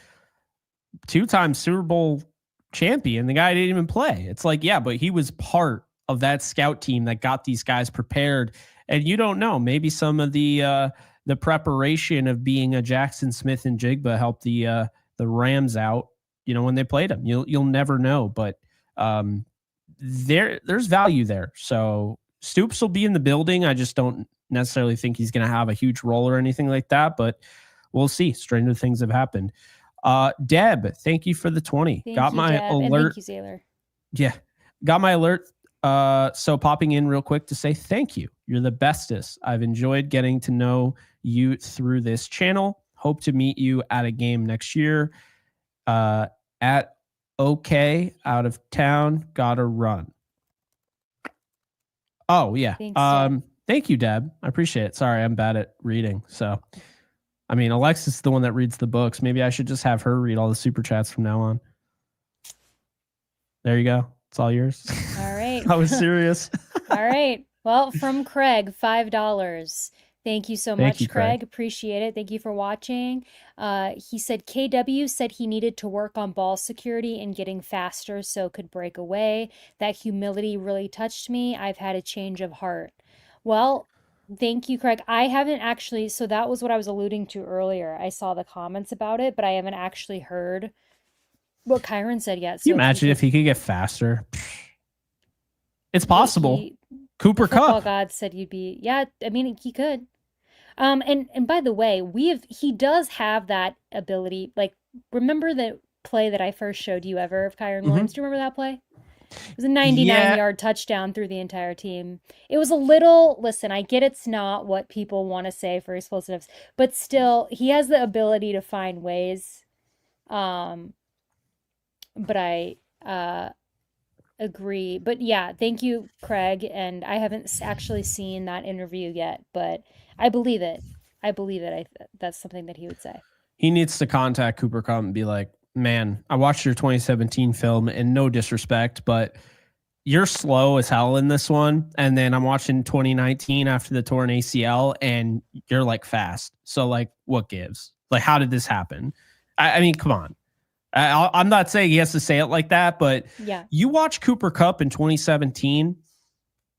two-time Super Bowl champion, the guy didn't even play. It's like, yeah, but he was part of that scout team that got these guys prepared. And you don't know, maybe some of the preparation of being a Jackson Smith and Jigba helped the Rams out, when they played him. You'll never know, but there's value there. So Stoops will be in the building. I just don't necessarily think he's going to have a huge role or anything like that, but we'll see. Stranger things have happened. Deb, thank you for the 20. Got my Deb. alert. And thank you, Sailor. Yeah, got my alert. So popping in real quick to say thank you. You're the bestest. I've enjoyed getting to know you through this channel. Hope to meet you at a game next year. At OK, out of town, gotta run. Oh yeah. Thanks, thank you, Deb. I appreciate it. Sorry, I'm bad at reading. So, I mean, Alexis is the one that reads the books. Maybe I should just have her read all the super chats from now on. There you go. It's all yours. All right. I was serious. All right. Well, from Craig, $5. Thank you so much, Craig. Appreciate it. Thank you for watching. He said KW said he needed to work on ball security and getting faster so could break away. That humility really touched me. I've had a change of heart. Well, thank you, Craig. I haven't actually, so that was what I was alluding to earlier. I saw the comments about it, but I haven't actually heard what Kyron said yet. So can you imagine if he could get faster? It's possible. Cooper Kupp. Football God said you'd be, yeah, I mean, he could. And by the way, he does have that ability. Like, remember the play that I first showed you ever of Kyron Williams? Do you remember that play? It was a 99-yard touchdown through the entire team. It was a little, listen, I get it's not what people want to say for explosives, but still, he has the ability to find ways. But I agree. But yeah, thank you, Craig. And I haven't actually seen that interview yet, but I believe it. I believe it. That's something that he would say. He needs to contact Cooper Kupp and be like, man, I watched your 2017 film, and no disrespect, but you're slow as hell in this one. And then I'm watching 2019 after the torn ACL, and you're like fast. So like, what gives? Like, how did this happen? I mean, come on. I'm not saying he has to say it like that, but yeah, you watch Cooper Kupp in 2017.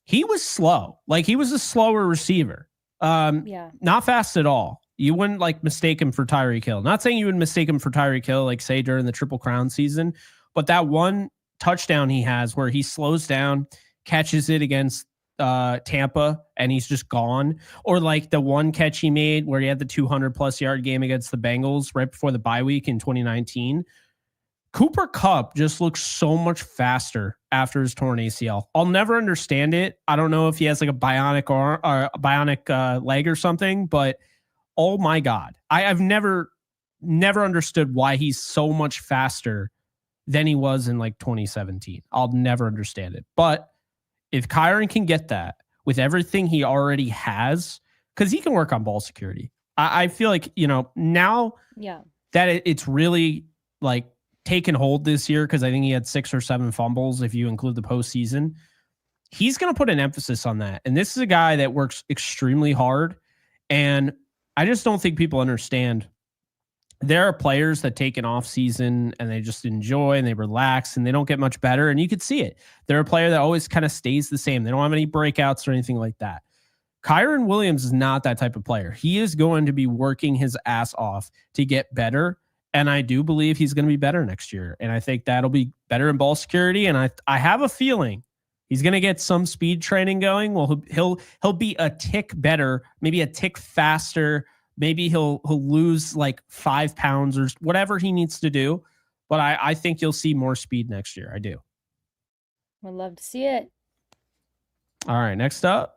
He was slow. Like, he was a slower receiver. Not fast at all. You wouldn't like mistake him for Tyreek Hill. Not saying you would mistake him for Tyreek Hill, like say during the Triple Crown season, but that one touchdown he has where he slows down, catches it against Tampa, and he's just gone. Or like the one catch he made where he had the 200+ yard game against the Bengals right before the bye week in 2019. Cooper Kupp just looks so much faster after his torn ACL. I'll never understand it. I don't know if he has like a bionic or a bionic leg or something, but oh my God. I've never understood why he's so much faster than he was in like 2017. I'll never understand it. But if Kyron can get that with everything he already has, because he can work on ball security. I feel like, now that it's really like taken hold this year, because I think he had 6 or 7 fumbles if you include the postseason. He's going to put an emphasis on that. And this is a guy that works extremely hard. And I just don't think people understand. There are players that take an off season and they just enjoy and they relax and they don't get much better. And you could see it. They're a player that always kind of stays the same. They don't have any breakouts or anything like that. Kyron Williams is not that type of player. He is going to be working his ass off to get better. And I do believe he's going to be better next year. And I think that'll be better in ball security. And I have a feeling he's going to get some speed training going. Well, he'll be a tick better, maybe a tick faster. Maybe he'll lose like 5 pounds or whatever he needs to do. But I think you'll see more speed next year. I do. Would love to see it. All right, next up.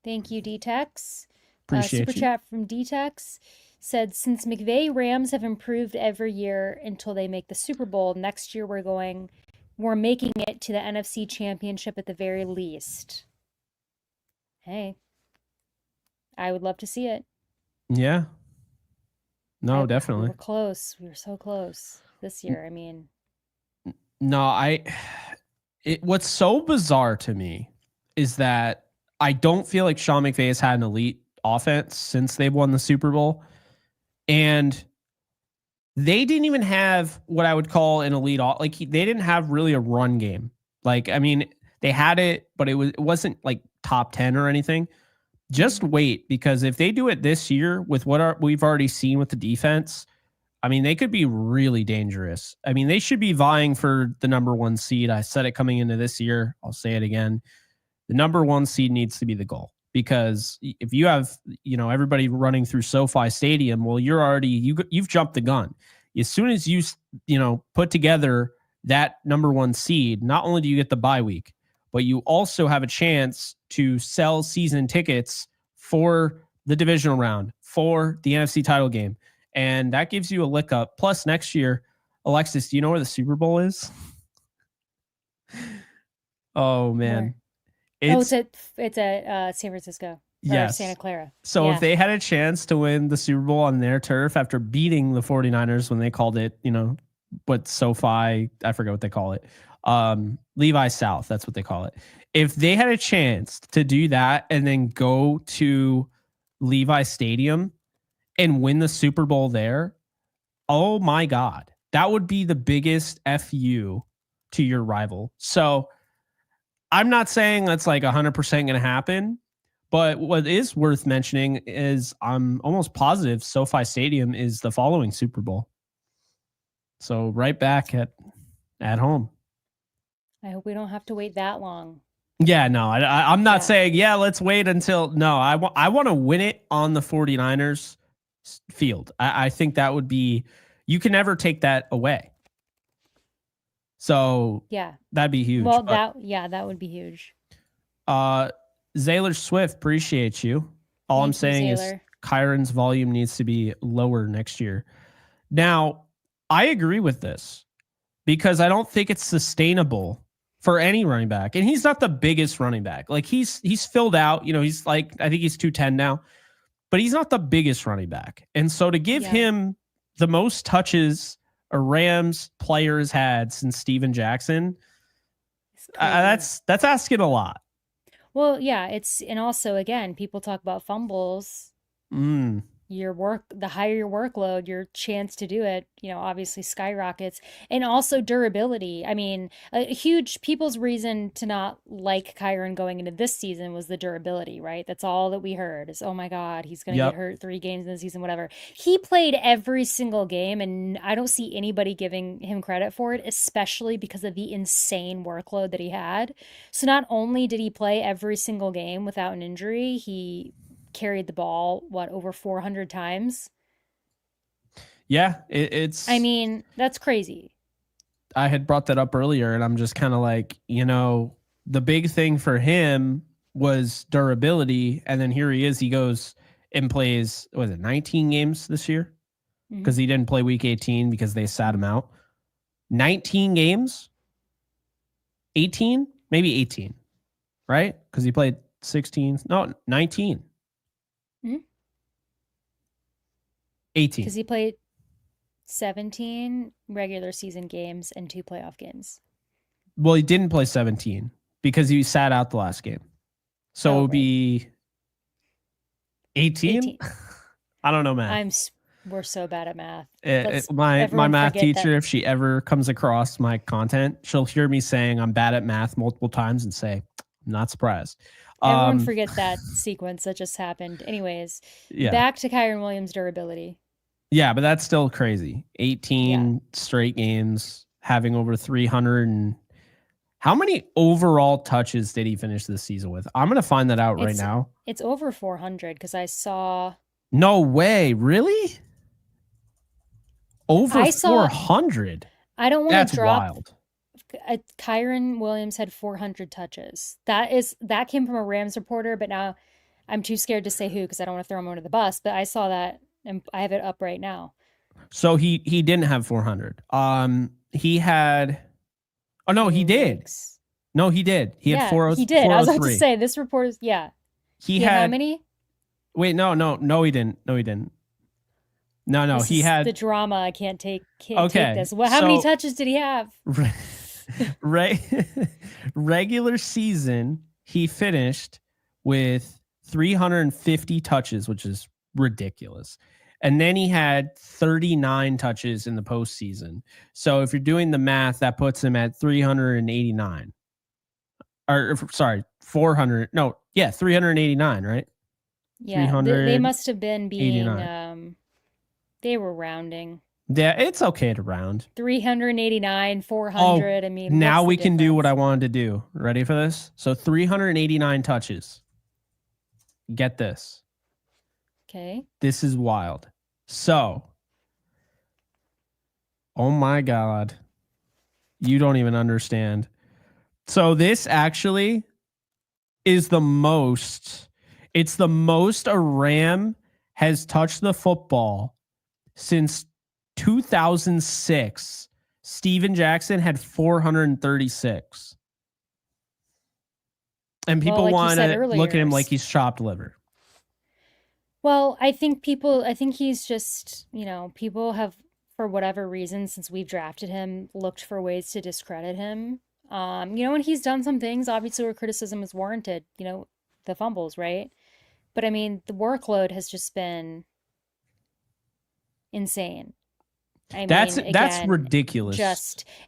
Thank you, D-Tex. Appreciate Super you. chat from D-Tex. said, since McVay Rams have improved every year until they make the Super Bowl, next year we're making it to the NFC Championship at the very least. Hey, I would love to see it. Yeah. No, We definitely. were close. We were so close this year. I mean, No, what's so bizarre to me is that I don't feel like Sean McVay has had an elite offense since they've won the Super Bowl. And they didn't even have what I would call an elite, they didn't have really a run game. Like, I mean, they had it, but it wasn't like top 10 or anything. Just wait, because if they do it this year with we've already seen with the defense, I mean, they could be really dangerous. I mean, they should be vying for the number 1 seed. I said it coming into this year. I'll say it again. The number 1 seed needs to be the goal, because if you have, everybody running through SoFi Stadium, well, you've jumped the gun. As soon as you put together that number 1 seed, not only do you get the bye week, but you also have a chance to sell season tickets for the divisional round, for the NFC title game. And that gives you a lick up. Plus, next year, Alexis, do you know where the Super Bowl is? Oh, man. it's at San Francisco or Santa Clara. So if they had a chance to win the Super Bowl on their turf after beating the 49ers when they called it, what SoFi, I forget what they call it. Levi South, that's what they call it. If they had a chance to do that and then go to Levi Stadium and win the Super Bowl there, oh my God, that would be the biggest FU to your rival. So I'm not saying that's like 100% going to happen, but what is worth mentioning is I'm almost positive SoFi Stadium is the following Super Bowl. So right back at home. I hope we don't have to wait that long. Yeah, no, I'm not saying, let's wait until, no, I want to win it on the 49ers field. I think that would be, you can never take that away. So that'd be huge. Well, that would be huge. Zaylor Swift, appreciate you. All I'm saying is Kyron's volume needs to be lower next year. Now, I agree with this because I don't think it's sustainable for any running back. And he's not the biggest running back. Like he's filled out, he's like, I think he's 210 now, but he's not the biggest running back. And so to give him the most touches a Rams player has had since Steven Jackson, that's asking a lot. Well, yeah, and also again, people talk about fumbles. The higher your workload, your chance to do it, obviously skyrockets. And also durability. I mean, a huge people's reason to not like Kyron going into this season was the durability, right? That's all that we heard is, oh my God, he's going to get hurt 3 games in the season, whatever. He played every single game, and I don't see anybody giving him credit for it, especially because of the insane workload that he had. So not only did he play every single game without an injury, he carried the ball over 400 times. Yeah, it's I mean, that's crazy. I had brought that up earlier, and I'm just kind of like, the big thing for him was durability, and then here he is, he goes and plays 19 games this year, because he didn't play week 18 because they sat him out. 19 games, 18, maybe 18, right? Because he played 16, no, 19. 18. Because he played 17 regular season games and 2 playoff games. Well, he didn't play 17 because he sat out the last game. So it would be 18? I don't know math. We're so bad at math. My math teacher, if she ever comes across my content, she'll hear me saying I'm bad at math multiple times and say, I'm not surprised. Everyone forget that sequence that just happened. Anyways, back to Kyron Williams' durability. Yeah, but that's still crazy. 18 straight games, having over 300. And how many overall touches did he finish this season with? I'm going to find that out right now. It's over 400 because I saw. No way. Really? Over 400? I don't want to drop. That's wild. Kyron Williams had 400 touches. That came from a Rams reporter, but now I'm too scared to say who because I don't want to throw him under the bus. But I saw that And I have it up right now. So he didn't have 400. He had. Oh no, he Maybe did. Yikes. No, he did. He had Yeah, he did. I was about to 403. say this report is He He had how had. many? Wait, no, he didn't. No, he didn't. No, This he is the had. drama. I can't take Okay, this. Well, how many so touches did he have? right, regular season, he finished with 350 touches, which is ridiculous. And then he had 39 touches in the postseason. So if you're doing the math, that puts him at 389. Or sorry, 400. No, yeah, 389, right? Yeah, they must have been 389. they were rounding. Yeah, it's okay to round. 389, 400. Oh, I mean, now what's we the can do what I difference? wanted to do. Ready for this? So 389 touches. Get this. Okay. This is wild. So, oh my God. You don't even understand. So, this actually is the most, it's the most a Ram has touched the football since 2006. Steven Jackson had 436. And people Like you want said to look at earlier. him like he's chopped liver. Well, I think he's just, people have, for whatever reason, since we've drafted him, looked for ways to discredit him. And he's done some things, obviously, where criticism is warranted, the fumbles, right? But I mean, the workload has just been insane. I mean, That's again, ridiculous.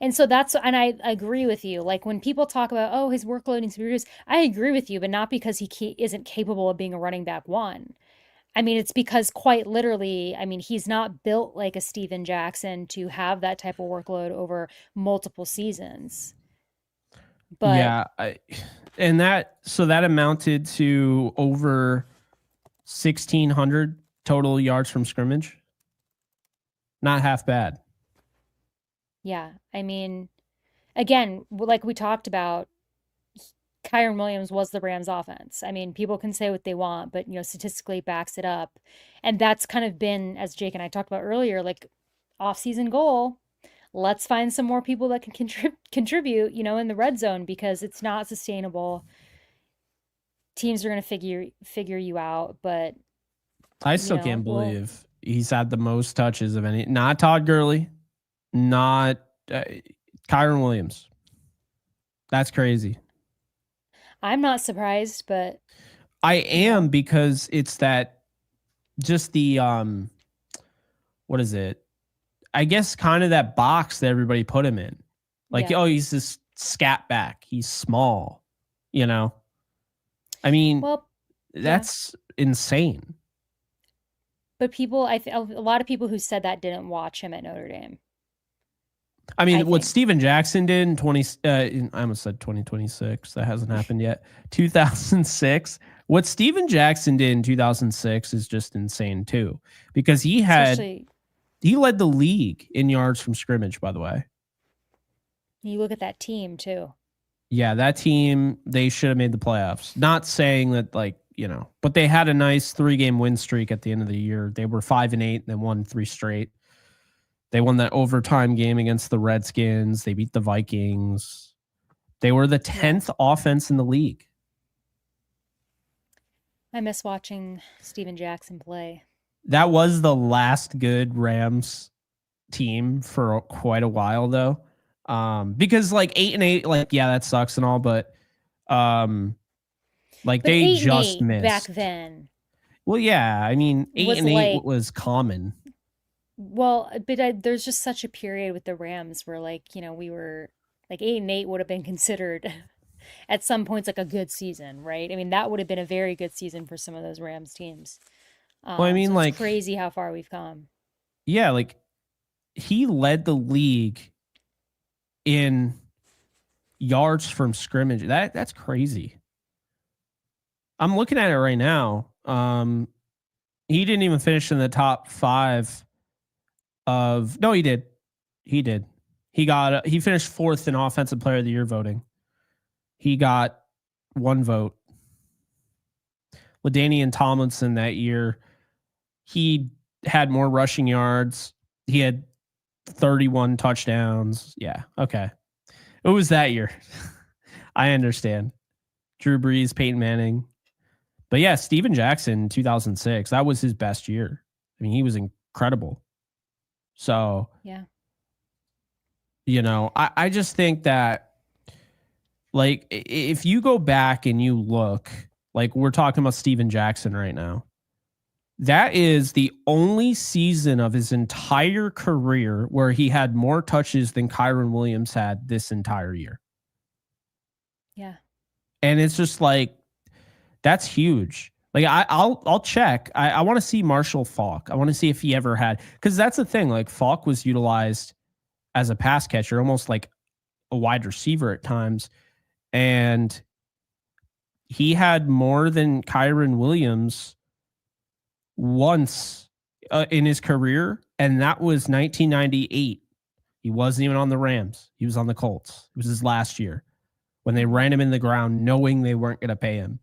and so and I agree with you. Like when people talk about, oh, his workload needs to be reduced, I agree with you, but not because he isn't capable of being a running back one. I mean, it's because quite literally, I mean, he's not built like a Steven Jackson to have that type of workload over multiple seasons. But Yeah, and that amounted to over 1,600 total yards from scrimmage. Not half bad. yeah, I mean, again, like we talked about, Kyron Williams was the Rams offense. I mean, people can say what they want, but statistically backs it up. And that's kind of been, as Jake and I talked about earlier, like off-season goal. Let's find some more people that can contribute, in the red zone because it's not sustainable. Teams are going to figure you out, but I still can't well, believe he's had the most touches of any. Not Todd Gurley, not Kyron Williams. That's crazy. I'm not surprised, but I am because it's that just the what is it? I guess kind of that box that everybody put him in. Like, yeah. oh, he's this scat back. He's small, I mean, Well, that's insane. But a lot of people who said that didn't watch him at Notre Dame. I mean, what Steven Jackson did in I almost said 2026. That hasn't happened yet. 2006. What Steven Jackson did in 2006 is just insane too, because he led the league in yards from scrimmage, by the way. You look at that team too. Yeah, that team, they should have made the playoffs. Not saying that, but they had a nice 3-game win streak at the end of the year. They were 5-8 and they won 3 straight. They won that overtime game against the Redskins. They beat the Vikings. They were the 10th offense in the league. I miss watching Steven Jackson play. That was the last good Rams team for quite a while, though. Because 8-8, yeah, that sucks and all, but they just missed back then. Well, yeah, I mean, 8-8 was common. Well, but there's just such a period with the Rams where we were 8-8 would have been considered at some points like a good season, right? I mean, that would have been a very good season for some of those Rams teams. Well, I mean, so it's crazy how far we've come. Yeah, he led the league in yards from scrimmage. That's crazy. I'm looking at it right now. He didn't even finish in the top 5 of. No, he did. He did. He finished 4th in offensive player of the year voting. He got 1 vote. LaDainian Tomlinson that year, he had more rushing yards. He had 31 touchdowns. Yeah, okay. It was that year. I understand. Drew Brees, Peyton Manning. But yeah, Steven Jackson, 2006, that was his best year. I mean, he was incredible. So, Yeah. I just think that, like, if you go back and you look, like, we're talking about Steven Jackson right now, that is the only season of his entire career where he had more touches than Kyron Williams had this entire year. Yeah. And it's just like, that's huge. Like I'll check. I want to see Marshall Faulk. I want to see if he ever had, because that's the thing. Like Faulk was utilized as a pass catcher, almost like a wide receiver at times, and he had more than Kyron Williams once in his career, and that was 1998. He wasn't even on the Rams. He was on the Colts. It was his last year when they ran him in the ground, knowing they weren't going to pay him.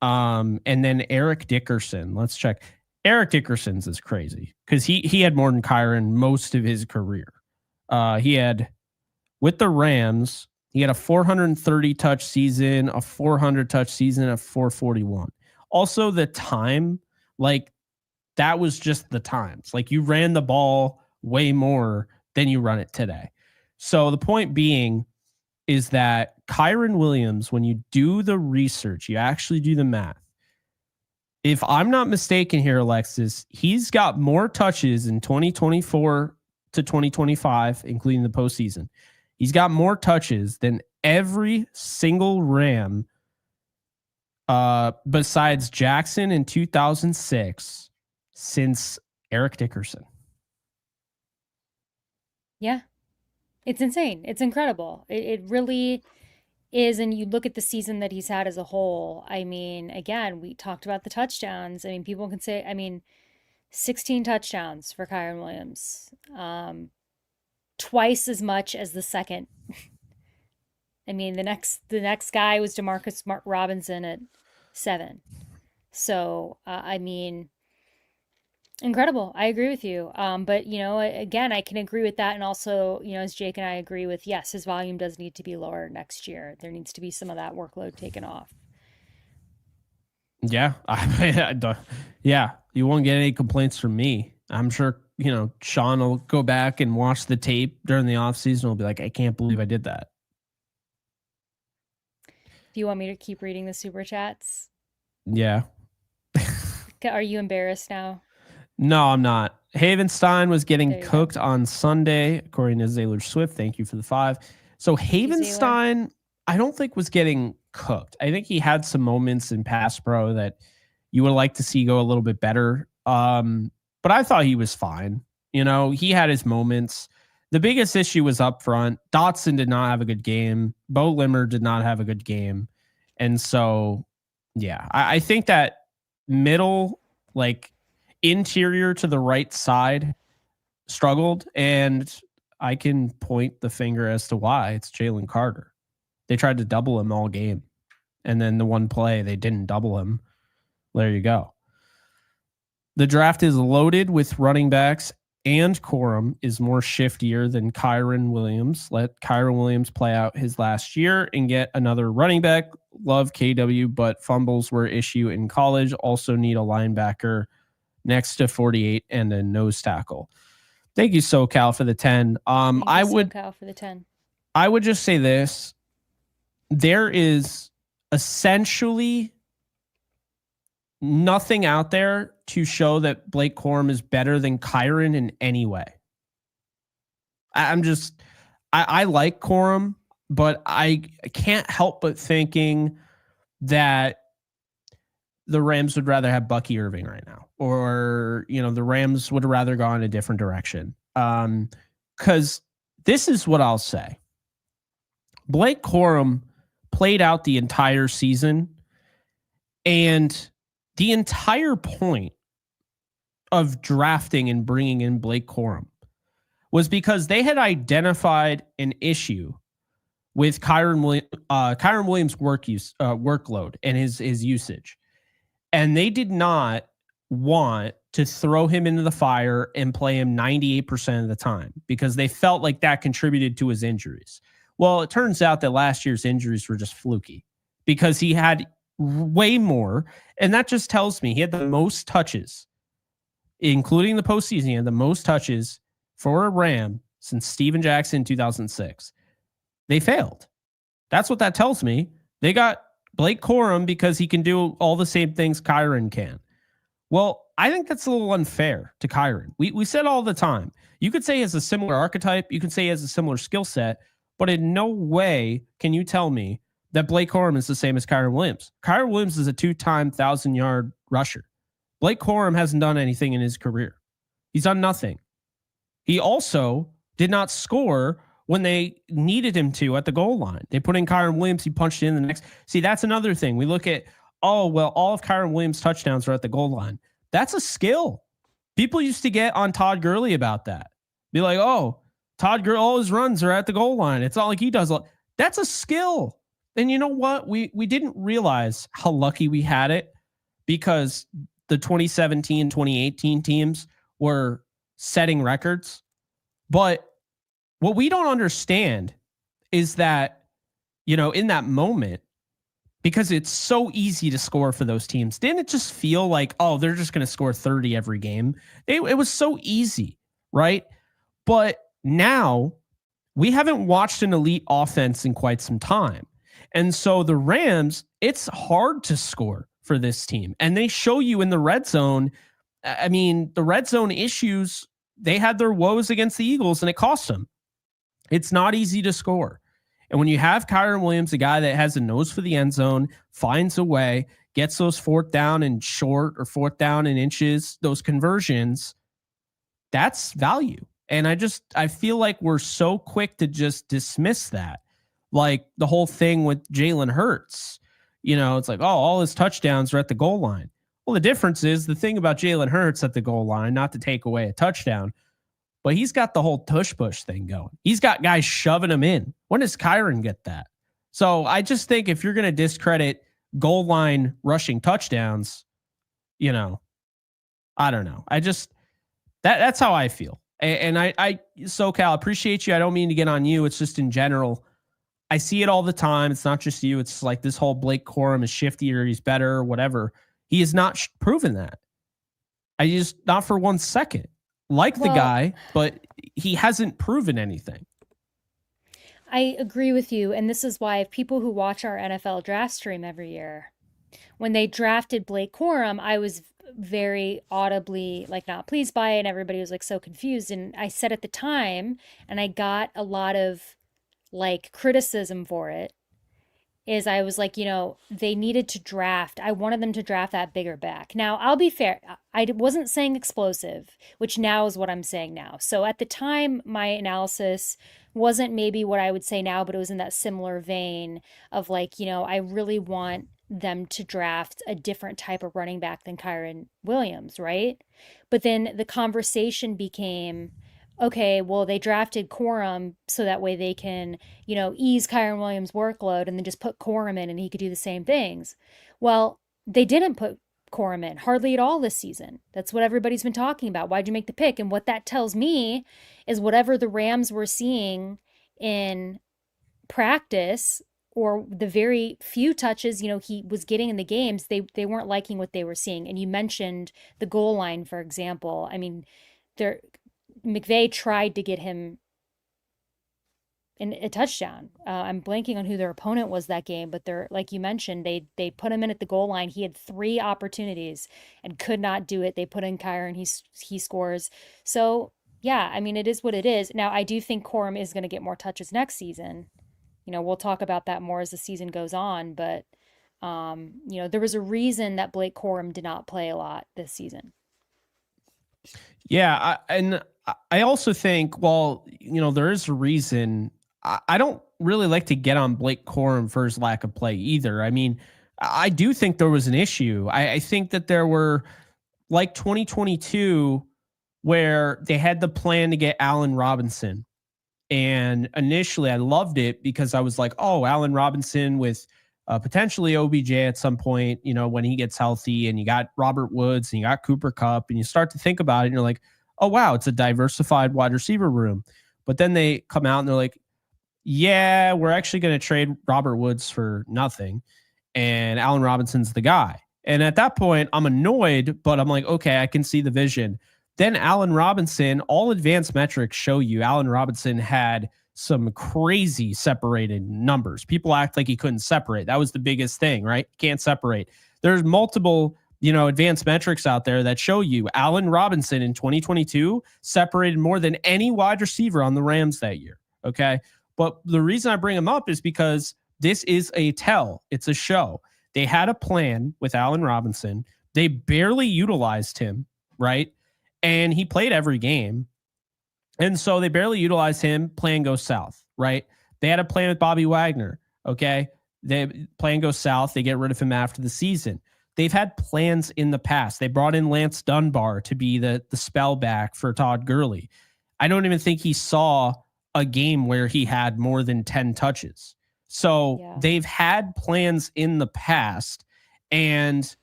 And then Eric Dickerson. Let's check. Eric Dickerson's is crazy because he had more than Kyron most of his career. He had, with the Rams, he had a 430 touch season, a 400 touch season, a 441. Also, the time, like, that was just the times. Like, you ran the ball way more than you run it today. So the point being is that Kyron Williams, when you do the research, you actually do the math. If I'm not mistaken here, Alexis, he's got more touches in 2024 to 2025, including the postseason. He's got more touches than every single Ram besides Jackson in 2006 since Eric Dickerson. Yeah. It's insane. It's incredible. It really is. And you look at the season that he's had as a whole. I mean, again, we talked about the touchdowns. I mean, people can say, 16 touchdowns for Kyron Williams. Twice as much as the second. I mean, the next guy was Demarcus Robinson at 7. So, incredible. I agree with you. But again, I can agree with that. And also, as Jake and I agree with, yes, his volume does need to be lower next year. There needs to be some of that workload taken off. Yeah. Yeah. You won't get any complaints from me. I'm sure, Sean will go back and watch the tape during the offseason. Will be like, I can't believe I did that. Do you want me to keep reading the super chats? Yeah. Are you embarrassed now? No, I'm not. Havenstein was getting cooked on Sunday, according to Zaylor Swift. Thank you for the 5. So Havenstein, I don't think was getting cooked. I think he had some moments in pass pro that you would like to see go a little bit better. But I thought he was fine. He had his moments. The biggest issue was up front. Dotson did not have a good game. Bo Limmer did not have a good game. And so, yeah, I think that middle, like, interior to the right side struggled, and I can point the finger as to why. It's Jalen Carter. They tried to double him all game, and then the one play they didn't double him. There you go. The draft is loaded with running backs, and Corum is more shiftier than Kyron Williams. Let Kyron Williams play out his last year and get another running back. Love KW, but fumbles were issue in college. Also need a linebacker next to 48 and a nose tackle. Thank you, SoCal, for the 10. SoCal for the 10. I would just say this. There is essentially nothing out there to show that Blake Corum is better than Kyron in any way. I like Corum, but I can't help but thinking that the Rams would rather have Bucky Irving right now, or, the Rams would have rather gone a different direction. Because this is what I'll say. Blake Corum played out the entire season, and the entire point of drafting and bringing in Blake Corum was because they had identified an issue with Kyron Williams' workload and his usage. And they did not want to throw him into the fire and play him 98% of the time because they felt like that contributed to his injuries. Well, it turns out that last year's injuries were just fluky because he had way more. And that just tells me he had the most touches, including the postseason. He had the most touches for a Ram since Steven Jackson in 2006. They failed. That's what that tells me. They got Blake Corum because he can do all the same things Kyren can. Well, I think that's a little unfair to Kyren. We said all the time, you could say he has a similar archetype, you could say he has a similar skill set, but in no way can you tell me that Blake Corum is the same as Kyren Williams. Kyren Williams is a 2-time 1,000-yard rusher. Blake Corum hasn't done anything in his career. He's done nothing. He also did not score when they needed him to at the goal line. They put in Kyren Williams, he punched in the next. See, that's another thing. We look at, oh, well, all of Kyren Williams' touchdowns are at the goal line. That's a skill. People used to get on Todd Gurley about that. Be like, oh, Todd Gurley, all his runs are at the goal line. It's not like he does. That's a skill. And you know what? We didn't realize how lucky we had it because the 2017, 2018 teams were setting records. But what we don't understand is that, in that moment, because it's so easy to score for those teams, didn't it just feel like, oh, they're just going to score 30 every game? It was so easy, right? But now we haven't watched an elite offense in quite some time. And so the Rams, it's hard to score for this team. And they show you in the red zone. I mean, the red zone issues, they had their woes against the Eagles and it cost them. It's not easy to score. And when you have Kyren Williams, a guy that has a nose for the end zone, finds a way, gets those 4th down and short or 4th down and inches, those conversions, that's value. And I feel like we're so quick to just dismiss that. Like the whole thing with Jalen Hurts, it's like, oh, all his touchdowns are at the goal line. Well, the difference is the thing about Jalen Hurts at the goal line, not to take away a touchdown, but he's got the whole tush push thing going. He's got guys shoving him in. When does Kyren get that? So I just think if you're going to discredit goal line rushing touchdowns, I don't know. That's how I feel. And I SoCal, appreciate you. I don't mean to get on you. It's just in general. I see it all the time. It's not just you. It's like this whole Blake Corum is shifty or he's better or whatever. He has not proven that. Not for 1 second. The guy, but he hasn't proven anything. I agree with you. And this is why people who watch our NFL draft stream every year, when they drafted Blake Corum, I was very audibly not pleased by it. And everybody was so confused. And I said at the time, and I got a lot of criticism for it, is I was like, they needed to draft. I wanted them to draft that bigger back. Now, I'll be fair. I wasn't saying explosive, which now is what I'm saying now. So at the time, my analysis wasn't maybe what I would say now, but it was in that similar vein of I really want them to draft a different type of running back than Kyren Williams, right? But then the conversation became, okay, well, they drafted Corum so that way they can, ease Kyren Williams' workload and then just put Corum in and he could do the same things. Well, they didn't put Corum in hardly at all this season. That's what everybody's been talking about. Why'd you make the pick? And what that tells me is whatever the Rams were seeing in practice or the very few touches, he was getting in the games, they weren't liking what they were seeing. And you mentioned the goal line, for example. I mean, McVay tried to get him in a touchdown. I'm blanking on who their opponent was that game, but they're, like you mentioned, they put him in at the goal line. He had 3 opportunities and could not do it. They put in Kyren, he scores. So yeah, I mean, it is what it is. Now, I do think Corum is going to get more touches next season. We'll talk about that more as the season goes on, but there was a reason that Blake Corum did not play a lot this season. Yeah, I also think, there is a reason. I don't really like to get on Blake Corum for his lack of play either. I mean, I do think there was an issue. I think that there were 2022 where they had the plan to get Allen Robinson. And initially I loved it because I was like, oh, Allen Robinson with potentially OBJ at some point, when he gets healthy, and you got Robert Woods and you got Cooper Kupp, and you start to think about it and you're like, oh, wow, it's a diversified wide receiver room. But then they come out and they're like, yeah, we're actually going to trade Robert Woods for nothing. And Allen Robinson's the guy. And at that point, I'm annoyed, but I'm like, okay, I can see the vision. Then Allen Robinson, all advanced metrics show you Allen Robinson had some crazy separated numbers. People act like he couldn't separate. That was the biggest thing, right? Can't separate. There's multiple, advanced metrics out there that show you Allen Robinson in 2022 separated more than any wide receiver on the Rams that year. Okay. But the reason I bring him up is because this is a tell. It's a show. They had a plan with Allen Robinson. They barely utilized him, right? And he played every game. And so they barely utilized him. Plan goes south, right? They had a plan with Bobby Wagner, okay? The plan goes south. They get rid of him after the season. They've had plans in the past. They brought in Lance Dunbar to be the spell back for Todd Gurley. I don't even think he saw a game where he had more than 10 touches. So they've had plans in the past, and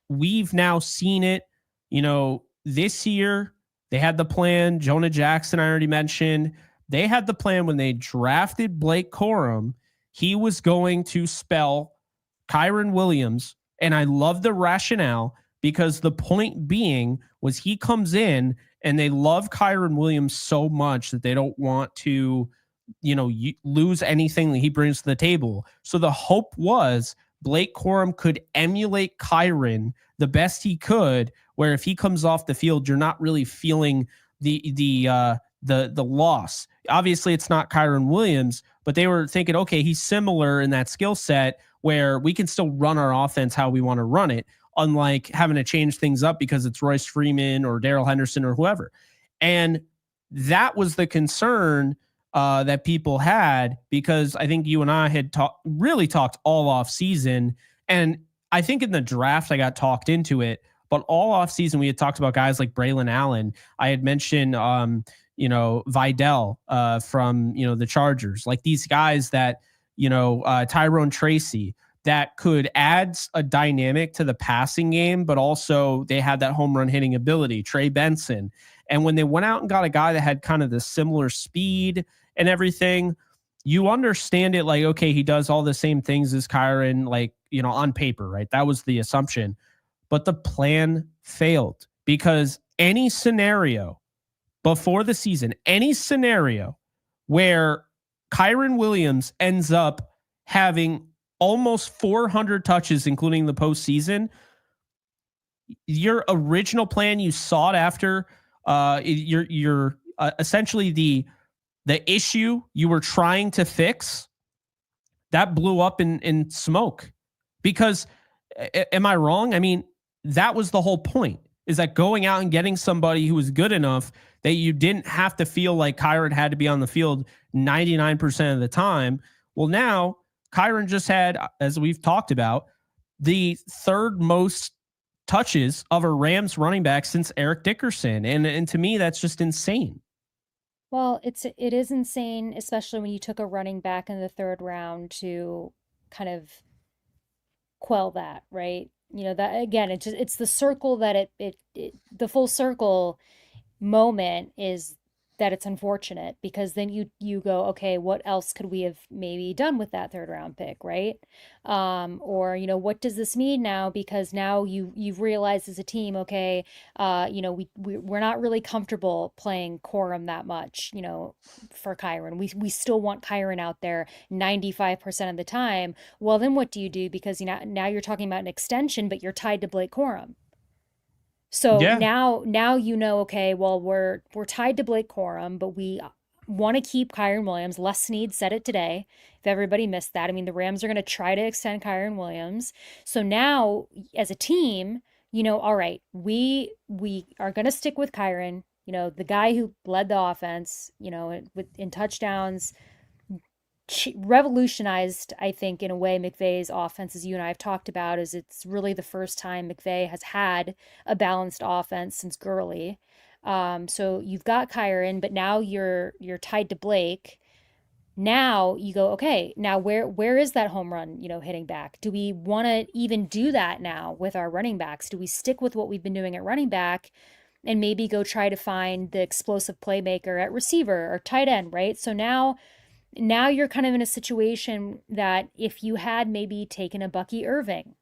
we've now seen it, this year. They had the plan. Jonah Jackson, I already mentioned. They had the plan when they drafted Blake Corum. He was going to spell Kyren Williams. And I love the rationale, because the point being was he comes in and they love Kyren Williams so much that they don't want to, lose anything that he brings to the table. So the hope was Blake Corum could emulate Kyren the best he could, where if he comes off the field, you're not really feeling the loss. Obviously, it's not Kyren Williams, but they were thinking, okay, he's similar in that skill set where we can still run our offense how we want to run it, unlike having to change things up because it's Royce Freeman or Darrell Henderson or whoever. And that was the concern that people had, because I think you and I had really talked all off season. And I think in the draft, I got talked into it, but all off season, we had talked about guys like Braylon Allen. I had mentioned, Vidal from, the Chargers, like these guys that, Tyrone Tracy, that could add a dynamic to the passing game, but also they had that home run hitting ability, Trey Benson. And when they went out and got a guy that had kind of the similar speed and everything, you understand it like, okay, he does all the same things as Kyren, like, on paper, right? That was the assumption. But the plan failed, because any scenario before the season, any scenario where Kyren Williams ends up having almost 400 touches, including the postseason, your original plan you sought after, you're essentially the issue you were trying to fix, that blew up in smoke. Because am I wrong? I mean, that was the whole point, is that going out and getting somebody who was good enough that you didn't have to feel like Kyren had to be on the field 99% of the time. Well, now Kyren just had, as we've talked about, the third most touches of a Rams running back since Eric Dickerson. And to me, that's just insane. Well, it is insane, especially when you took a running back in the third round to kind of quell that, right? That again, it's the circle that the full circle moment is that it's unfortunate, because then you go, okay, what else could we have maybe done with that third round pick, right? Or what does this mean now? Because now you've realized as a team, okay, we're not really comfortable playing Corum that much, for Kyren. We still want Kyren out there 95% of the time. Well, then what do you do? Because now you're talking about an extension, but you're tied to Blake Corum. So Yeah. now okay, well, we're tied to Blake Corum, but we want to keep Kyren Williams. Les Snead said it today. If everybody missed that, I mean, the Rams are going to try to extend Kyren Williams. So now, as a team, all right, we are going to stick with Kyren. The guy who led the offense, in touchdowns, revolutionized, I think, in a way, McVay's offense, as you and I have talked about, is it's really the first time McVay has had a balanced offense since Gurley. So you've got Kyren, but now you're tied to Blake. Now you go, okay, now where is that home run, hitting back? Do we want to even do that now with our running backs? Do we stick with what we've been doing at running back and maybe go try to find the explosive playmaker at receiver or tight end, right? So now you're kind of in a situation that if you had maybe taken a Bucky Irving,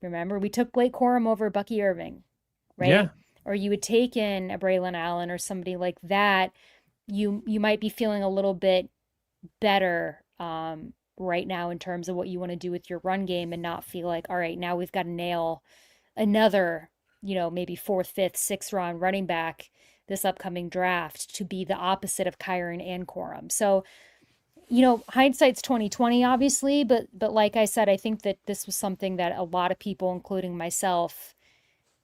remember we took Blake Corum over Bucky Irving, Yeah. right? Or you had taken a Braylon Allen or somebody like that, you might be feeling a little bit better right now in terms of what you want to do with your run game and not feel like, all right, now we've got to nail another, maybe fourth, fifth, sixth round running back this upcoming draft to be the opposite of Kyron and Corum. So, hindsight's 2020, obviously, but like I said, I think that this was something that a lot of people, including myself,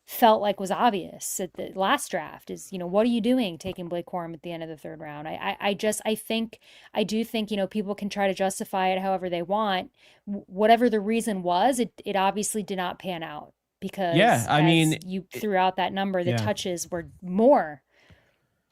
felt like was obvious at the last draft is, what are you doing taking Blake Corum at the end of the third round? I do think, people can try to justify it however they want. Whatever the reason was, it obviously did not pan out Yeah. because I as mean, you threw out that number, the yeah. touches were more.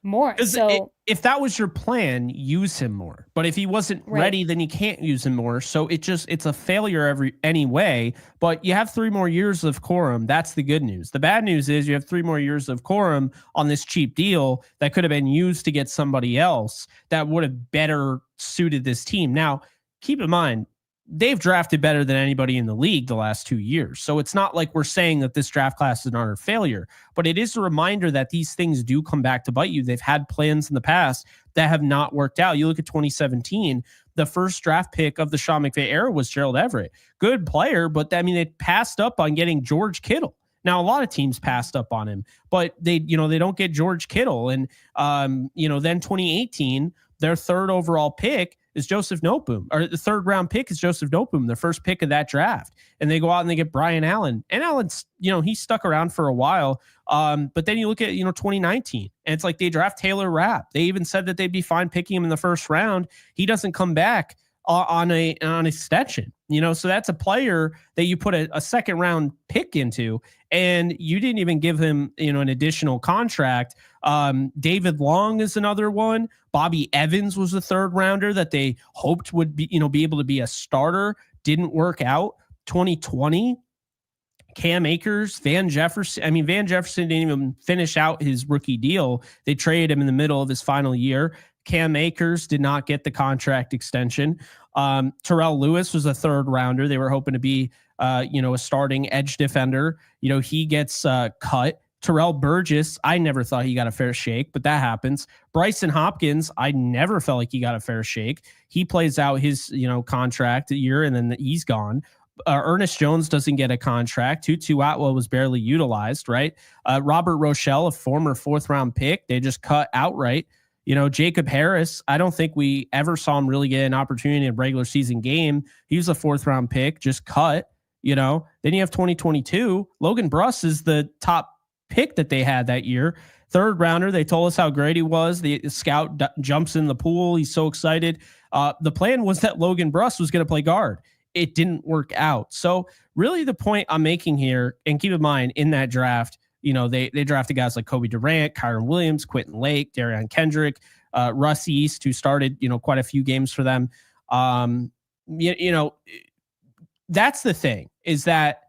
Because So, if that was your plan, use him more. But if he wasn't right. ready, then you can't use him more. So it's a failure anyway. But you have 3 more years of Corum. That's the good news. The bad news is you have 3 more years of Corum on this cheap deal that could have been used to get somebody else that would have better suited this team. Now, keep in mind, they've drafted better than anybody in the league the last 2 years. So it's not like we're saying that this draft class is an utter failure, but it is a reminder that these things do come back to bite you. They've had plans in the past that have not worked out. You look at 2017, the first draft pick of the Sean McVay era was Gerald Everett. Good player, but I mean, they passed up on getting George Kittle. Now, a lot of teams passed up on him, but they don't get George Kittle. And, then 2018, their third overall pick is Joseph Noteboom, or the third round pick is Joseph Noteboom, the first pick of that draft. And they go out and they get Brian Allen. And Allen's, he stuck around for a while. But then you look at, 2019, and it's like they draft Taylor Rapp. They even said that they'd be fine picking him in the first round. He doesn't come back on an extension, so that's a player that you put a second round pick into, and you didn't even give him, an additional contract. David Long is another one. Bobby Evans was a third rounder that they hoped would be able to be a starter. Didn't work out. 2020, Cam Akers, Van Jefferson. I mean, Van Jefferson didn't even finish out his rookie deal. They traded him in the middle of his final year. Cam Akers did not get the contract extension. Terrell Lewis was a third rounder. They were hoping to be, a starting edge defender. He gets cut. Terrell Burgess, I never thought he got a fair shake, but that happens. Bryson Hopkins, I never felt like he got a fair shake. He plays out his, contract a year and then he's gone. Ernest Jones doesn't get a contract. Tutu Atwell was barely utilized, right? Robert Rochelle, a former 4th round pick, they just cut outright. Jacob Harris, I don't think we ever saw him really get an opportunity in a regular season game. He was a 4th round pick, just cut, Then you have 2022. Logan Bruss is the top pick that they had that year. 3rd rounder. They told us how great he was. The scout jumps in the pool. He's so excited. The plan was that Logan Bruss was going to play guard. It didn't work out. So really the point I'm making here, and keep in mind in that draft, they drafted guys like Kobe Durant, Kyron Williams, Quentin Lake, Darion Kendrick, Russ East, who started, quite a few games for them. That's the thing, is that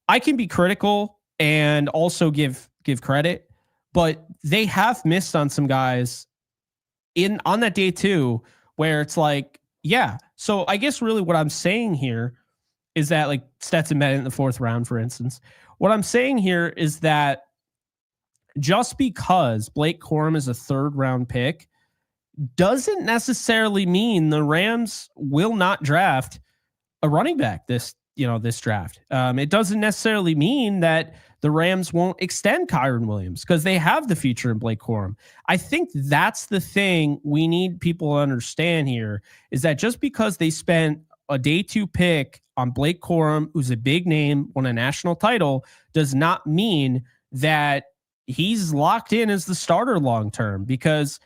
I can be critical and also give credit, but they have missed on some guys on that day too, where it's like, yeah. So I guess really what I'm saying here is that, like, Stetson Bennett in the 4th round, for instance, what I'm saying here is that just because Blake Corum is a 3rd round pick doesn't necessarily mean the Rams will not draft a running back this draft. It doesn't necessarily mean that the Rams won't extend Kyron Williams, because they have the future in Blake Corum. I think that's the thing we need people to understand here, is that just because they spent a day 2 pick on Blake Corum, who's a big name, won a national title, does not mean that he's locked in as the starter long term. Because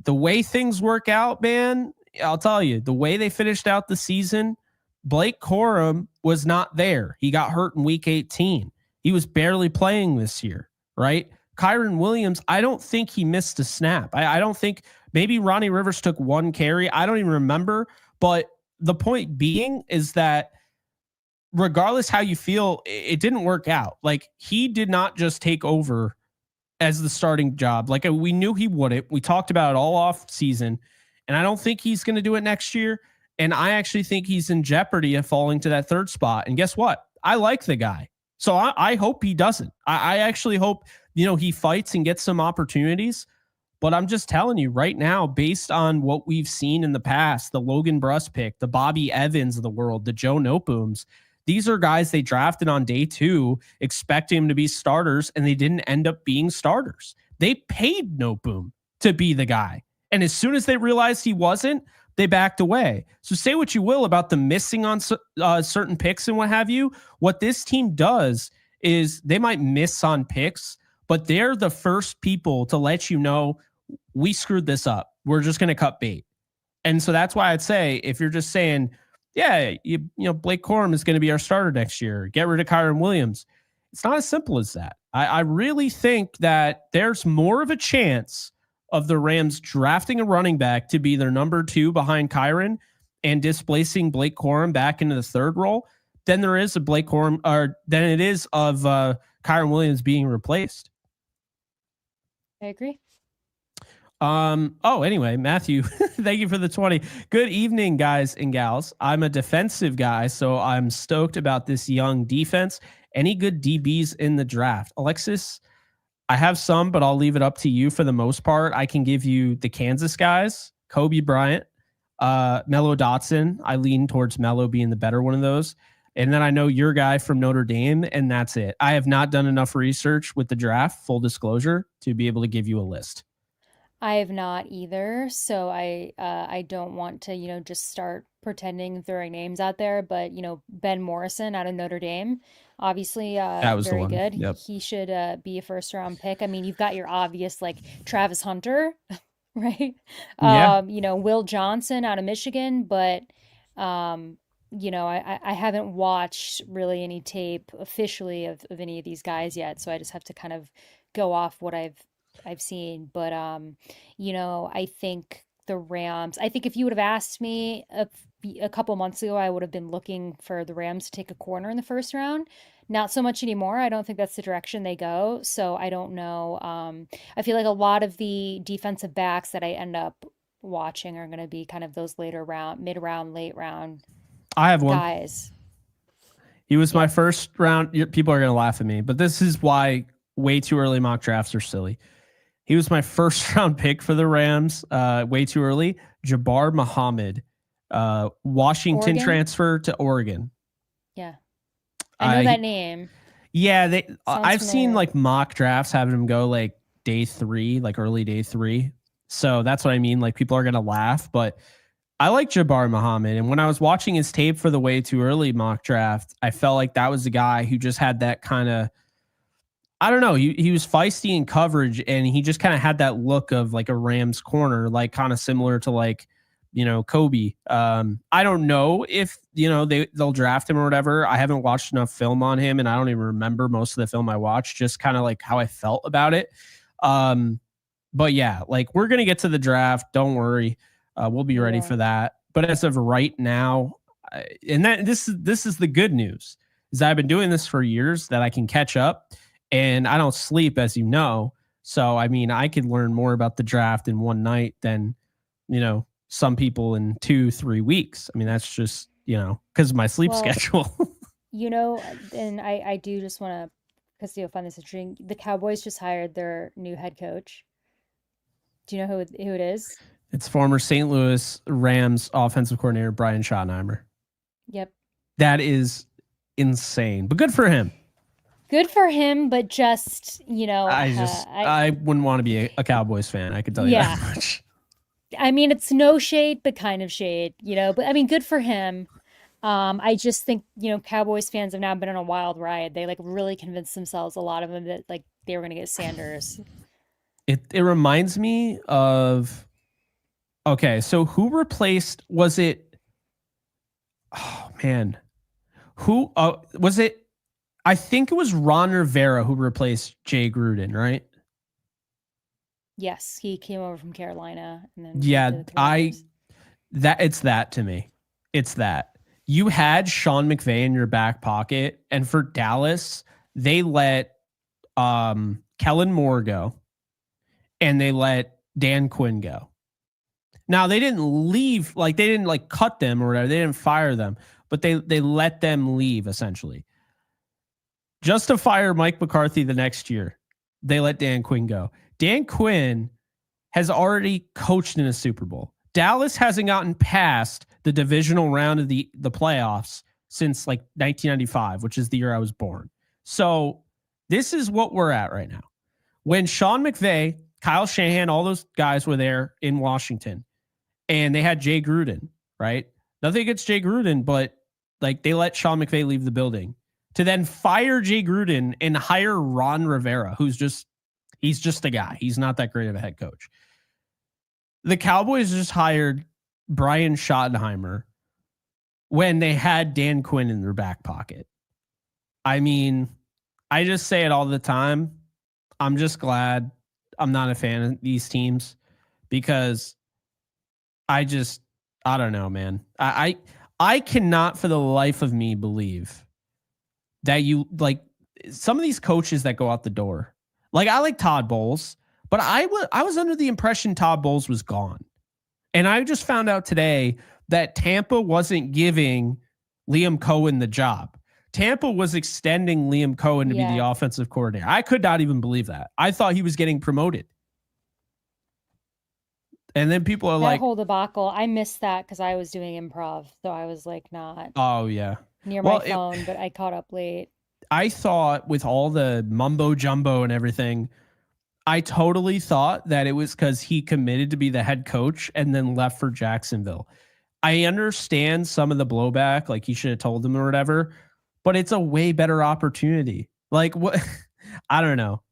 the way things work out, man, I'll tell you, the way they finished out the season, Blake Corum was not there. He got hurt in week 18. He was barely playing this year, right? Kyron Williams, I don't think he missed a snap. I don't think Maybe Ronnie Rivers took one carry. I don't even remember. But the point being is that regardless how you feel, it didn't work out. Like, he did not just take over as the starting job. Like, we knew he wouldn't. We talked about it all off season, and I don't think he's going to do it next year. And I actually think he's in jeopardy of falling to that third spot. And guess what? I like the guy. So I hope he doesn't. I actually hope, he fights and gets some opportunities. But I'm just telling you right now, based on what we've seen in the past, the Logan Bruss pick, the Bobby Evans of the world, the Joe Notebooms, these are guys they drafted on day 2, expecting them to be starters, and they didn't end up being starters. They paid Noteboom to be the guy. And as soon as they realized he wasn't, they backed away. So say what you will about the missing on certain picks and what have you. What this team does is they might miss on picks, but they're the first people to let you know, we screwed this up. We're just going to cut bait. And so that's why I'd say, if you're just saying, yeah, Blake Corum is going to be our starter next year, get rid of Kyron Williams, it's not as simple as that. I really think that there's more of a chance of the Rams drafting a running back to be their number 2 behind Kyron and displacing Blake Corum back into the third role than there is of Blake Corum, or than it is of Kyron Williams being replaced. I agree. Anyway, Matthew, thank you for the 20. Good evening, guys and gals. I'm a defensive guy, so I'm stoked about this young defense. Any good DBs in the draft? Alexis, I have some, but I'll leave it up to you for the most part. I can give you the Kansas guys, Kobe Bryant, Mello Dotson. I lean towards Mello being the better one of those. And then I know your guy from Notre Dame, and that's it. I have not done enough research with the draft, full disclosure, to be able to give you a list. I have not either, so I don't want to, just start pretending throwing names out there, but Ben Morrison out of Notre Dame, obviously That was the very one. good. Yep. He should be a first round pick. I mean, you've got your obvious like Travis Hunter, right? Yeah. Will Johnson out of Michigan, but I haven't watched really any tape officially of any of these guys yet, so I just have to kind of go off what I've seen. But I think the Rams, I think if you would have asked me a couple months ago, I would have been looking for the Rams to take a corner in the first round. Not so much anymore. I don't think that's the direction they go. So I don't know. I feel like a lot of the defensive backs that I end up watching are going to be kind of those later round, mid round, late round I have one. guys. He was my first round. People are going to laugh at me, but this is why way too early mock drafts are silly. He was my first round pick for the Rams, way too early. Jabbar Muhammad, Washington Oregon? transfer to Oregon. Yeah. I know that name. Yeah, I've familiar. seen like mock drafts having him go like day 3, like early day 3. So that's what I mean. Like, people are going to laugh, but I like Jabbar Muhammad. And when I was watching his tape for the way too early mock draft, I felt like that was the guy who just had that kind of, I don't know. He was feisty in coverage, and he just kind of had that look of like a Rams corner, like kind of similar to like, Kobe. I don't know if, they'll draft him or whatever. I haven't watched enough film on him, and I don't even remember most of the film I watched, just kind of like how I felt about it. But yeah, like, we're going to get to the draft. Don't worry. We'll be ready for that. But as of right now, and this is the good news, is I've been doing this for years, that I can catch up. And I don't sleep, as you know. So, I mean, I could learn more about the draft in one night than, some people in 2-3 weeks. I mean, that's just, because of my sleep schedule. And I do just want to, because you'll find this interesting. The Cowboys just hired their new head coach. Do you know who it is? It's former St. Louis Rams offensive coordinator Brian Schottenheimer. Yep. That is insane, but good for him. Good for him, but just, I wouldn't want to be a Cowboys fan. I could tell you that much. I mean, it's no shade, but kind of shade, but I mean, good for him. I just think, Cowboys fans have now been on a wild ride. They like really convinced themselves, a lot of them, that like they were going to get Sanders. It reminds me of, okay, so who replaced, was it, oh man, who was it? I think it was Ron Rivera who replaced Jay Gruden, right? Yes, he came over from Carolina and then went Yeah, to the Commanders. it's that to me. It's that. You had Sean McVay in your back pocket, and for Dallas, they let Kellen Moore go and they let Dan Quinn go. Now they didn't leave, like they didn't like cut them or whatever. They didn't fire them, but they let them leave essentially. Just to fire Mike McCarthy the next year, they let Dan Quinn go. Dan Quinn has already coached in a Super Bowl. Dallas hasn't gotten past the divisional round of the playoffs since like 1995, which is the year I was born. So this is what we're at right now. When Sean McVay, Kyle Shanahan, all those guys were there in Washington, and they had Jay Gruden, right? Nothing against Jay Gruden, but like they let Sean McVay leave the building to then fire Jay Gruden and hire Ron Rivera, he's just a guy. He's not that great of a head coach. The Cowboys just hired Brian Schottenheimer when they had Dan Quinn in their back pocket. I mean, I just say it all the time. I'm just glad I'm not a fan of these teams because I don't know, man. I cannot for the life of me believe that you like some of these coaches that go out the door. Like I like Todd Bowles, but I was under the impression Todd Bowles was gone. And I just found out today that Tampa wasn't giving Liam Cohen the job. Tampa was extending Liam Cohen to be the offensive coordinator. I could not even believe that. I thought he was getting promoted. And then people are that whole debacle, I missed that because I was doing improv. So I was like not near my phone, but I caught up late. I thought with all the mumbo jumbo and everything, I totally thought that it was because he committed to be the head coach and then left for Jacksonville. I understand some of the blowback, like he should have told them or whatever, but it's a way better opportunity. Like what? I don't know.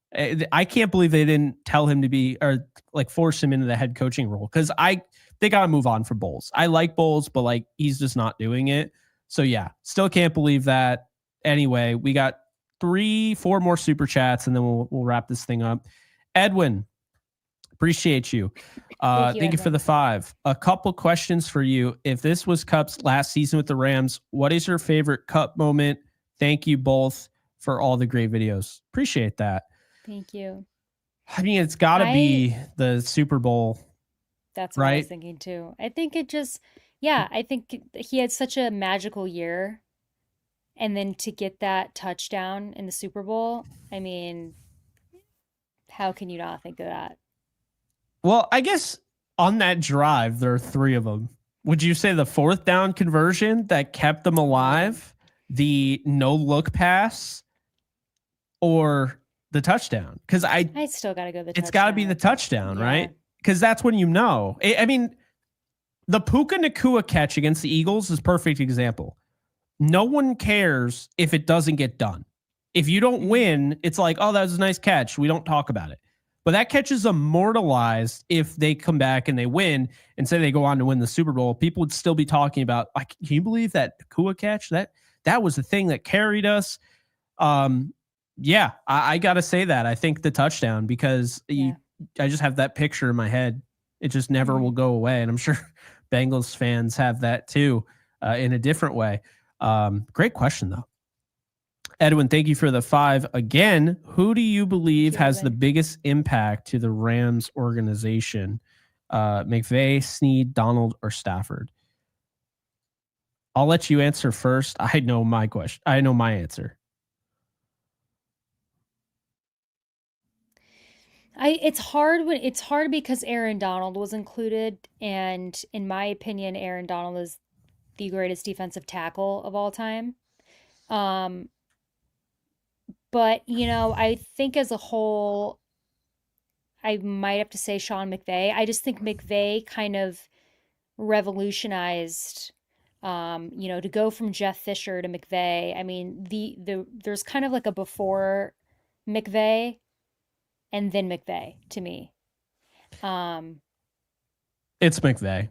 I can't believe they didn't tell him to be or like force him into the head coaching role because they got to move on from Bowles. I like Bowles, but like he's just not doing it. So yeah, still can't believe that. Anyway, we got 3-4 more super chats and then we'll wrap this thing up. Edwin, appreciate you. Thank you for the 5. A couple questions for you. If this was Cup's last season with the Rams, what is your favorite Cup moment? Thank you both for all the great videos. Appreciate that. Thank you. I mean, it's got to be the Super Bowl. That's what I was thinking too. I think it just, I think he had such a magical year. And then to get that touchdown in the Super Bowl, I mean, how can you not think of that? Well, I guess on that drive, there are 3 of them. Would you say the 4th down conversion that kept them alive, the no look pass, or the touchdown? Because I still got to go the touchdown. It's got to be the touchdown, right? Because that's when you know. I mean, the Puka Nacua catch against the Eagles is a perfect example. No one cares if it doesn't get done. If you don't win, it's like, oh, that was a nice catch. We don't talk about it. But that catch is immortalized if they come back and they win and say they go on to win the Super Bowl. People would still be talking about, like, can you believe that Nacua catch? That was the thing that carried us. I got to say that. I think the touchdown because I just have that picture in my head. It just never will go away. And I'm sure Bengals fans have that too in a different way. Great question, though. Edwin, thank you for the 5 again. Who do you believe has the biggest impact to the Rams organization? McVay, Snead, Donald, or Stafford? I'll let you answer first. I know my question. I know my answer. It's hard because Aaron Donald was included, and in my opinion, Aaron Donald is the greatest defensive tackle of all time. But I think as a whole, I might have to say Sean McVay. I just think McVay kind of revolutionized, to go from Jeff Fisher to McVay. I mean, there's kind of like a before McVay and then McVay to me. It's McVay.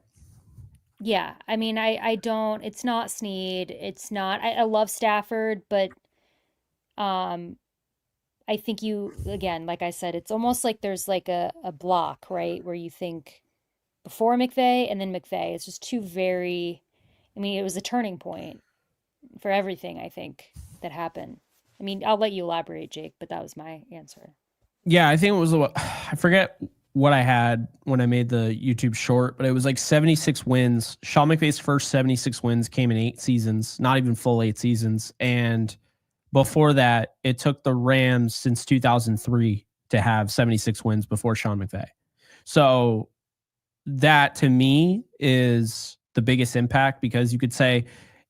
Yeah, I mean, I don't. It's not Snead. It's not. I love Stafford, but I I think you, again, like I said, it's almost like there's like a block, right? Where you think before McVay and then McVay. It's just two very, I mean, it was a turning point for everything, I think, that happened. I mean, I'll let you elaborate, Jake, but that was my answer. Yeah, I think it was I forget what I had when I made the YouTube short, but it was like 76 wins. Sean McVay's first 76 wins came in 8 seasons, not even full 8 seasons. And before that, it took the Rams since 2003 to have 76 wins before Sean McVay. So that to me is the biggest impact, because you could say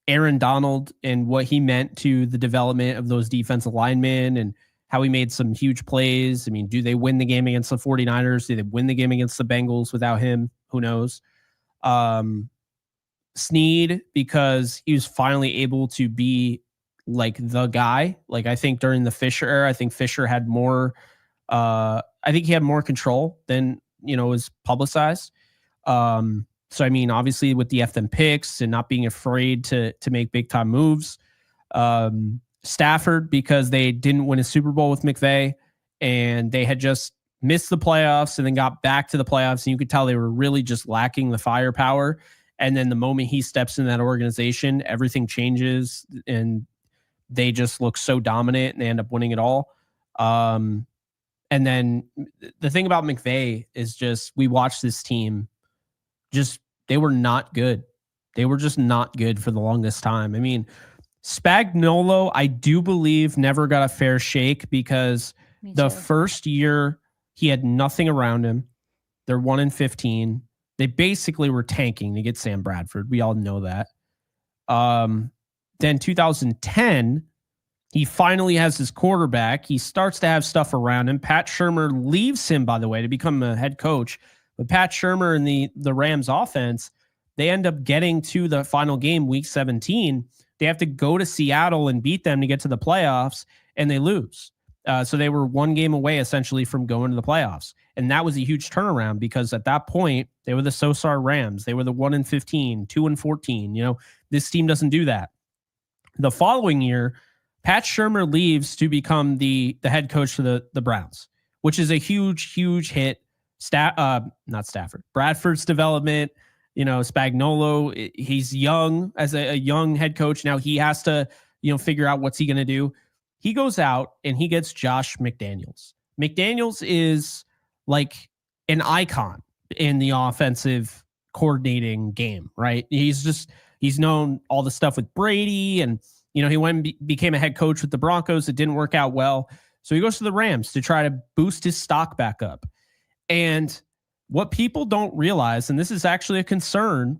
Aaron Donald and what he meant to the development of those defensive linemen and how he made some huge plays. I mean, do they win the game against the 49ers? Do they win the game against the Bengals without him? Who knows? Snead, because he was finally able to be like the guy. Like, I think during the Fisher era, I think Fisher had more, I think he had more control than, was publicized. So, I mean, obviously with the FM picks and not being afraid to make big time moves. Stafford, because they didn't win a Super Bowl with McVay and they had just missed the playoffs and then got back to the playoffs. And you could tell they were really just lacking the firepower. And then the moment he steps in that organization, everything changes and they just look so dominant and they end up winning it all. And then the thing about McVay is just, we watched this team they were not good. They were just not good for the longest time. I mean, Spagnuolo, I do believe, never got a fair shake because the first year he had nothing around him. They're 1-15. They basically were tanking to get Sam Bradford. We all know that. Then 2010, he finally has his quarterback. He starts to have stuff around him. Pat Shurmur leaves him, by the way, to become a head coach. But Pat Shurmur and the Rams offense, they end up getting to the final game, week 17. They have to go to Seattle and beat them to get to the playoffs, and they lose. So they were one game away, essentially, from going to the playoffs. And that was a huge turnaround because at that point, they were the Sosar Rams. They were the 1-15, 2-14. This team doesn't do that. The following year, Pat Shurmur leaves to become the head coach for the Browns, which is a huge, huge hit. Not Stafford. Bradford's development, Spagnuolo, he's young as a young head coach. Now he has to, figure out what's he going to do. He goes out and he gets Josh McDaniels. McDaniels is like an icon in the offensive coordinating game, right? He's known all the stuff with Brady and, he went and became a head coach with the Broncos. It didn't work out well. So he goes to the Rams to try to boost his stock back up. And what people don't realize, and this is actually a concern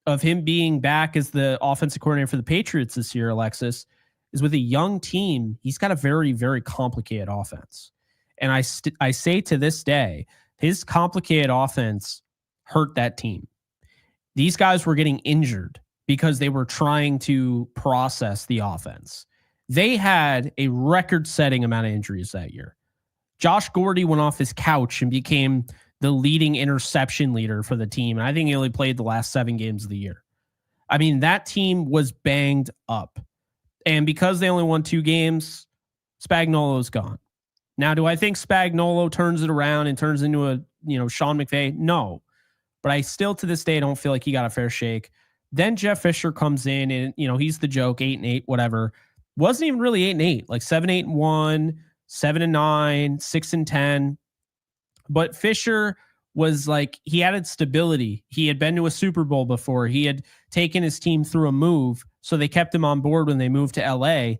of him being back as the offensive coordinator for the Patriots this year, Alexis, is with a young team, he's got a very, very complicated offense. And I say to this day, his complicated offense hurt that team. These guys were getting injured because they were trying to process the offense. They had a record-setting amount of injuries that year. Josh Gordy went off his couch and became the leading interception leader for the team. And I think he only played the last 7 games of the year. I mean, that team was banged up. And because they only won 2 games, Spagnuolo's gone. Now, do I think Spagnuolo turns it around and turns into a, Sean McVay? No. But I still, to this day, don't feel like he got a fair shake. Then Jeff Fisher comes in and, he's the joke, 8-8, whatever. Wasn't even really 8-8, like 7-8-1, 7-9, 6-10. But Fisher was like, he added stability. He had been to a Super Bowl before. He had taken his team through a move. So they kept him on board when they moved to LA.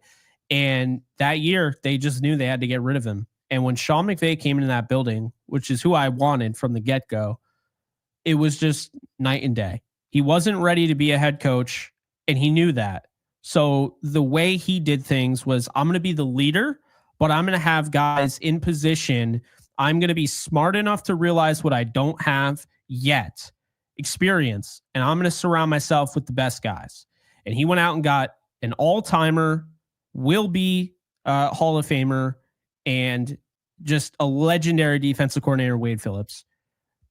And that year, they just knew they had to get rid of him. And when Sean McVay came into that building, which is who I wanted from the get-go, it was just night and day. He wasn't ready to be a head coach, and he knew that. So the way he did things was, I'm going to be the leader, but I'm going to have guys in position. I'm going to be smart enough to realize what I don't have yet, experience, and I'm going to surround myself with the best guys. And he went out and got an all-timer, will be Hall of Famer, and just a legendary defensive coordinator, Wade Phillips.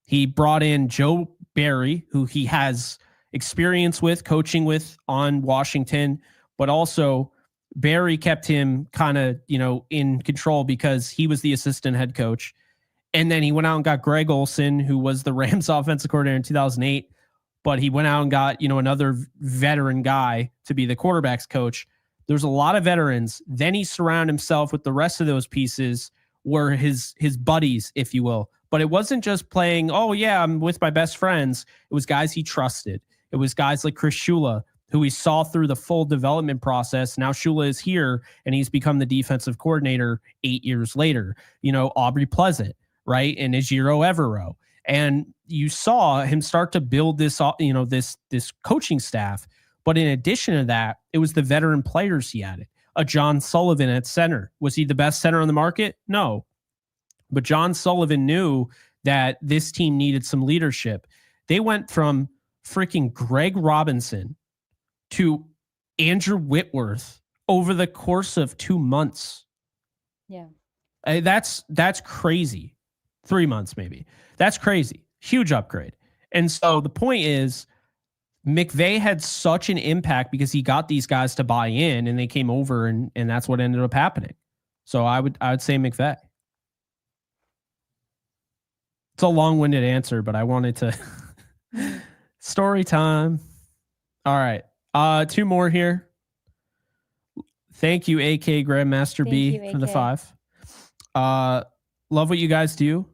He brought in Joe Barry, who he has experience with, coaching with on Washington, but also Barry kept him kind of, in control because he was the assistant head coach. And then he went out and got Greg Olson, who was the Rams offensive coordinator in 2008. But he went out and got, another veteran guy to be the quarterback's coach. There's a lot of veterans. Then he surrounded himself with the rest of those pieces were his buddies, if you will. But it wasn't just playing, oh, yeah, I'm with my best friends. It was guys he trusted. It was guys like Chris Shula, who he saw through the full development process. Now Shula is here, and he's become the defensive coordinator 8 years later. Aubrey Pleasant, right? And Ejiro Evero. And you saw him start to build this, this coaching staff. But in addition to that, it was the veteran players he added. A John Sullivan at center. Was he the best center on the market? No. But John Sullivan knew that this team needed some leadership. They went from freaking Greg Robinson to Andrew Whitworth over the course of 2 months. Yeah. That's crazy. 3 months, maybe. That's crazy. Huge upgrade. And so the point is, McVay had such an impact because he got these guys to buy in, and they came over, and that's what ended up happening. So I would say McVay. It's a long-winded answer, but I wanted to story time. All right. 2 more here. Thank you, AK Grandmaster B, for the 5. Love what you guys do.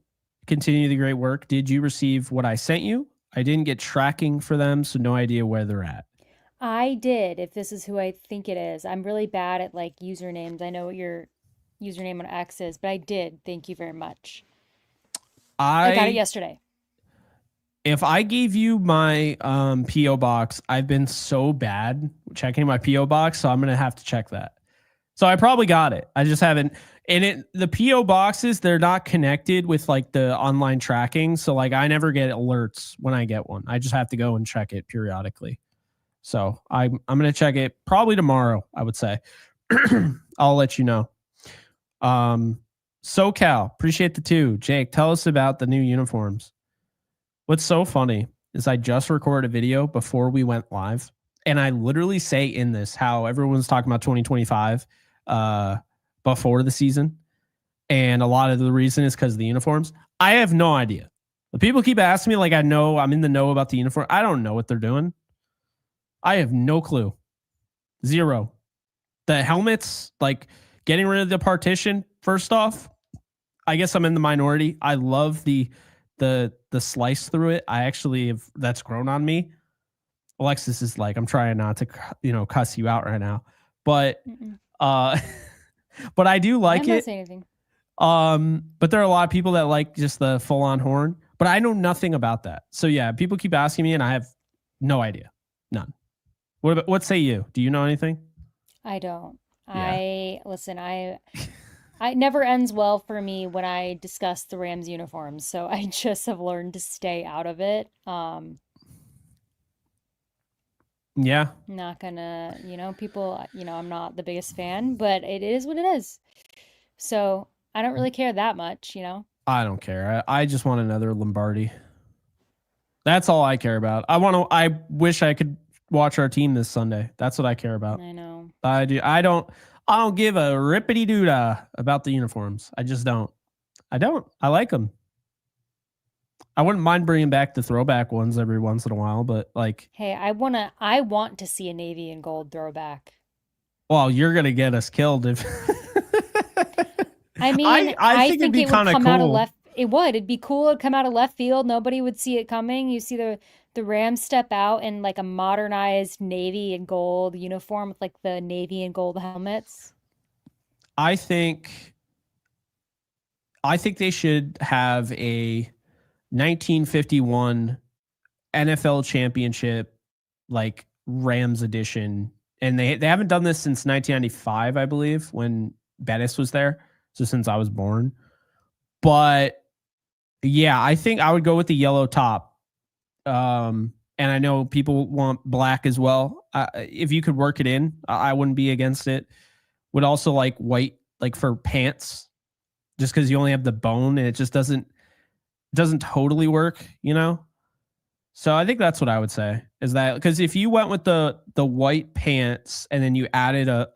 Continue the great work. Did you receive what I sent you? I didn't get tracking for them, so no idea where they're at. I did, if this is who I think it is. I'm really bad at like usernames. I know what your username on X is, but I did. Thank you very much. I got it yesterday. If I gave you my P.O. box, I've been so bad checking my P.O. box, so I'm going to have to check that. So I probably got it. I just haven't. And the P.O. boxes, they're not connected with like the online tracking. So like I never get alerts when I get one. I just have to go and check it periodically. So I'm going to check it probably tomorrow, I would say. I'll let you know. SoCal, appreciate the 2. Jake, tell us about the new uniforms. What's so funny is I just recorded a video before we went live, and I literally say in this how everyone's talking about 2025 before the season, and a lot of the reason is because of the uniforms. I have no idea. The people keep asking me like I know I'm in the know about the uniform. I don't know what they're doing. I have no clue. Zero. The helmets, like getting rid of the partition, first off, I guess I'm in the minority. I love the slice through it. I actually have, that's grown on me. Alexis is like, I'm trying not to, cuss you out right now, but, but I do like it. Anything. But there are a lot of people that like just the full on horn, but I know nothing about that. So yeah, people keep asking me and I have no idea. None. What say you? Do you know anything? I don't. Yeah. It never ends well for me when I discuss the Rams uniforms, so I just have learned to stay out of it. Yeah. Not gonna, people, I'm not the biggest fan, but it is what it is. So I don't really care that much, I don't care. I just want another Lombardi. That's all I care about. I wish I could watch our team this Sunday. That's what I care about. I know. I do. I don't give a rippity doodah about the uniforms. I just don't. I like them. I wouldn't mind bringing back the throwback ones every once in a while, but like, hey, I want to see a navy and gold throwback. Well, you're gonna get us killed if. I mean, I think it would come out of left. It would. It'd be cool. It'd come out of left field. Nobody would see it coming. You see the Rams step out in like a modernized navy and gold uniform with like the navy and gold helmets. I think they should have a 1951 NFL championship, like Rams edition. And they haven't done this since 1995, I believe, when Bettis was there. So since I was born. But yeah, I think I would go with the yellow top. And I know people want black as well. If you could work it in, I wouldn't be against it. Would also like white, like for pants, just because you only have the bone and it just doesn't totally work, So I think that's what I would say is that because if you went with the white pants and then you added a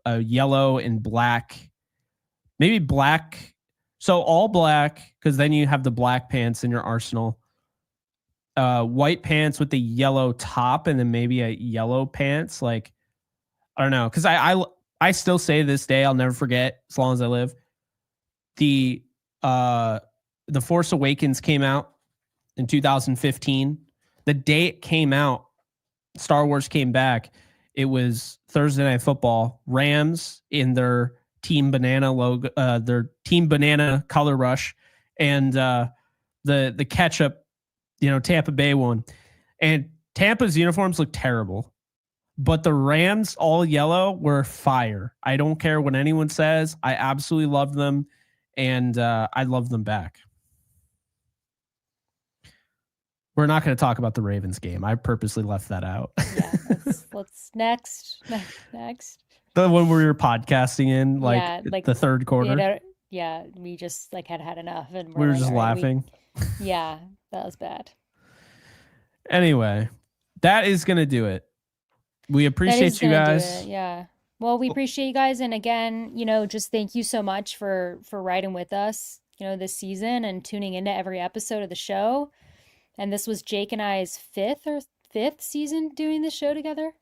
a yellow and black, maybe black. So all black, because then you have the black pants in your arsenal. White pants with the yellow top, and then maybe a yellow pants. Like, I don't know, because I still say this day, I'll never forget as long as I live. The Force Awakens came out in 2015. The day it came out, Star Wars came back. It was Thursday Night Football. Rams in their Team Banana logo, their Team Banana color rush, and the ketchup, Tampa Bay one. And Tampa's uniforms look terrible, but the Rams all yellow were fire. I don't care what anyone says. I absolutely love them, and I love them back. We're not going to talk about the Ravens game. I purposely left that out. Yeah, let's next. The one where we were podcasting in, like the third quarter. We just had enough, and we were just laughing. Yeah, that was bad. Anyway, that is going to do it. We appreciate you guys. Yeah. Well, we appreciate you guys, and again, just thank you so much for riding with us, this season and tuning into every episode of the show. And this was Jake and I's fifth season doing this show together.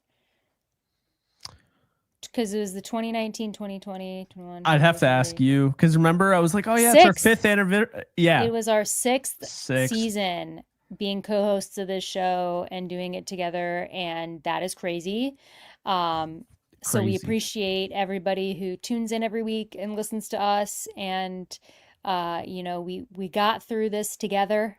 Because it was the 2019, 2020, 21. I'd have to ask you, because remember, I was like, oh, yeah, it's our fifth anniversary. Yeah. It was our sixth season being co-hosts of this show and doing it together. And that is crazy. So we appreciate everybody who tunes in every week and listens to us. And, we got through this together.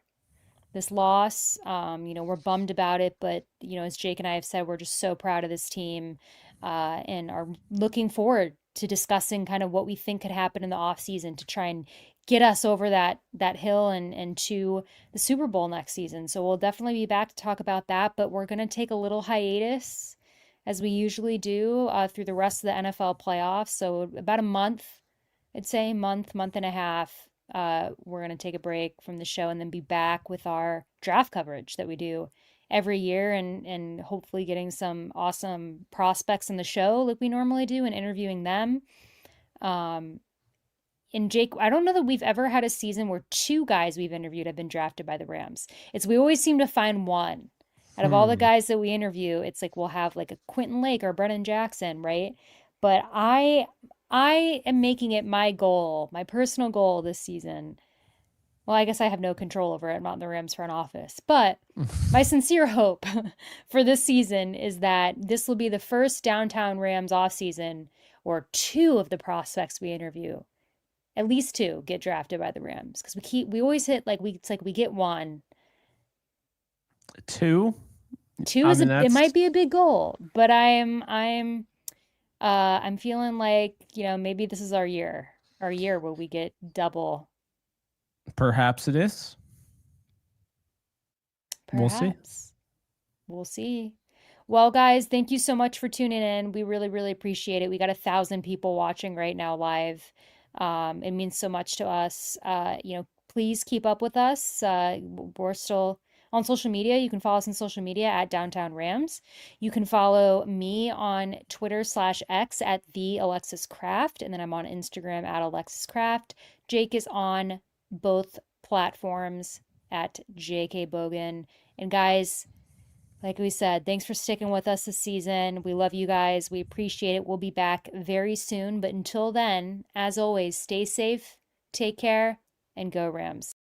This loss, we're bummed about it, but as Jake and I have said, we're just so proud of this team, and are looking forward to discussing kind of what we think could happen in the off season to try and get us over that hill and to the Super Bowl next season. So we'll definitely be back to talk about that, but we're going to take a little hiatus as we usually do through the rest of the NFL playoffs. So about a month, I'd say month and a half. We're going to take a break from the show and then be back with our draft coverage that we do every year, and hopefully getting some awesome prospects in the show like we normally do and interviewing them. And Jake, I don't know that we've ever had a season where two guys we've interviewed have been drafted by the Rams. We always seem to find one. Out of all the guys that we interview, it's like we'll have like a Quentin Lake or Brennan Jackson, right? But I am making it my goal, my personal goal this season. Well, I guess I have no control over it. I'm not in the Rams front office. But my sincere hope for this season is that this will be the first Downtown Rams offseason where two of the prospects we interview, at least two, get drafted by the Rams. Because we always hit we get one. Two? It might be a big goal, but I'm feeling like, maybe this is our year where we get double. Perhaps it is. Perhaps. We'll see. Well, guys, thank you so much for tuning in. We really, really appreciate it. We got 1,000 people watching right now live. It means so much to us. Please keep up with us. We're still on social media. You can follow us on social media at Downtown Rams. You can follow me on Twitter/X at the Alexis Craft, and then I'm on Instagram at Alexis Craft. Jake is on both platforms at JK Bogan. And guys, like we said, thanks for sticking with us this season. We love you guys. We appreciate it. We'll be back very soon. But until then, as always, stay safe, take care, and go Rams.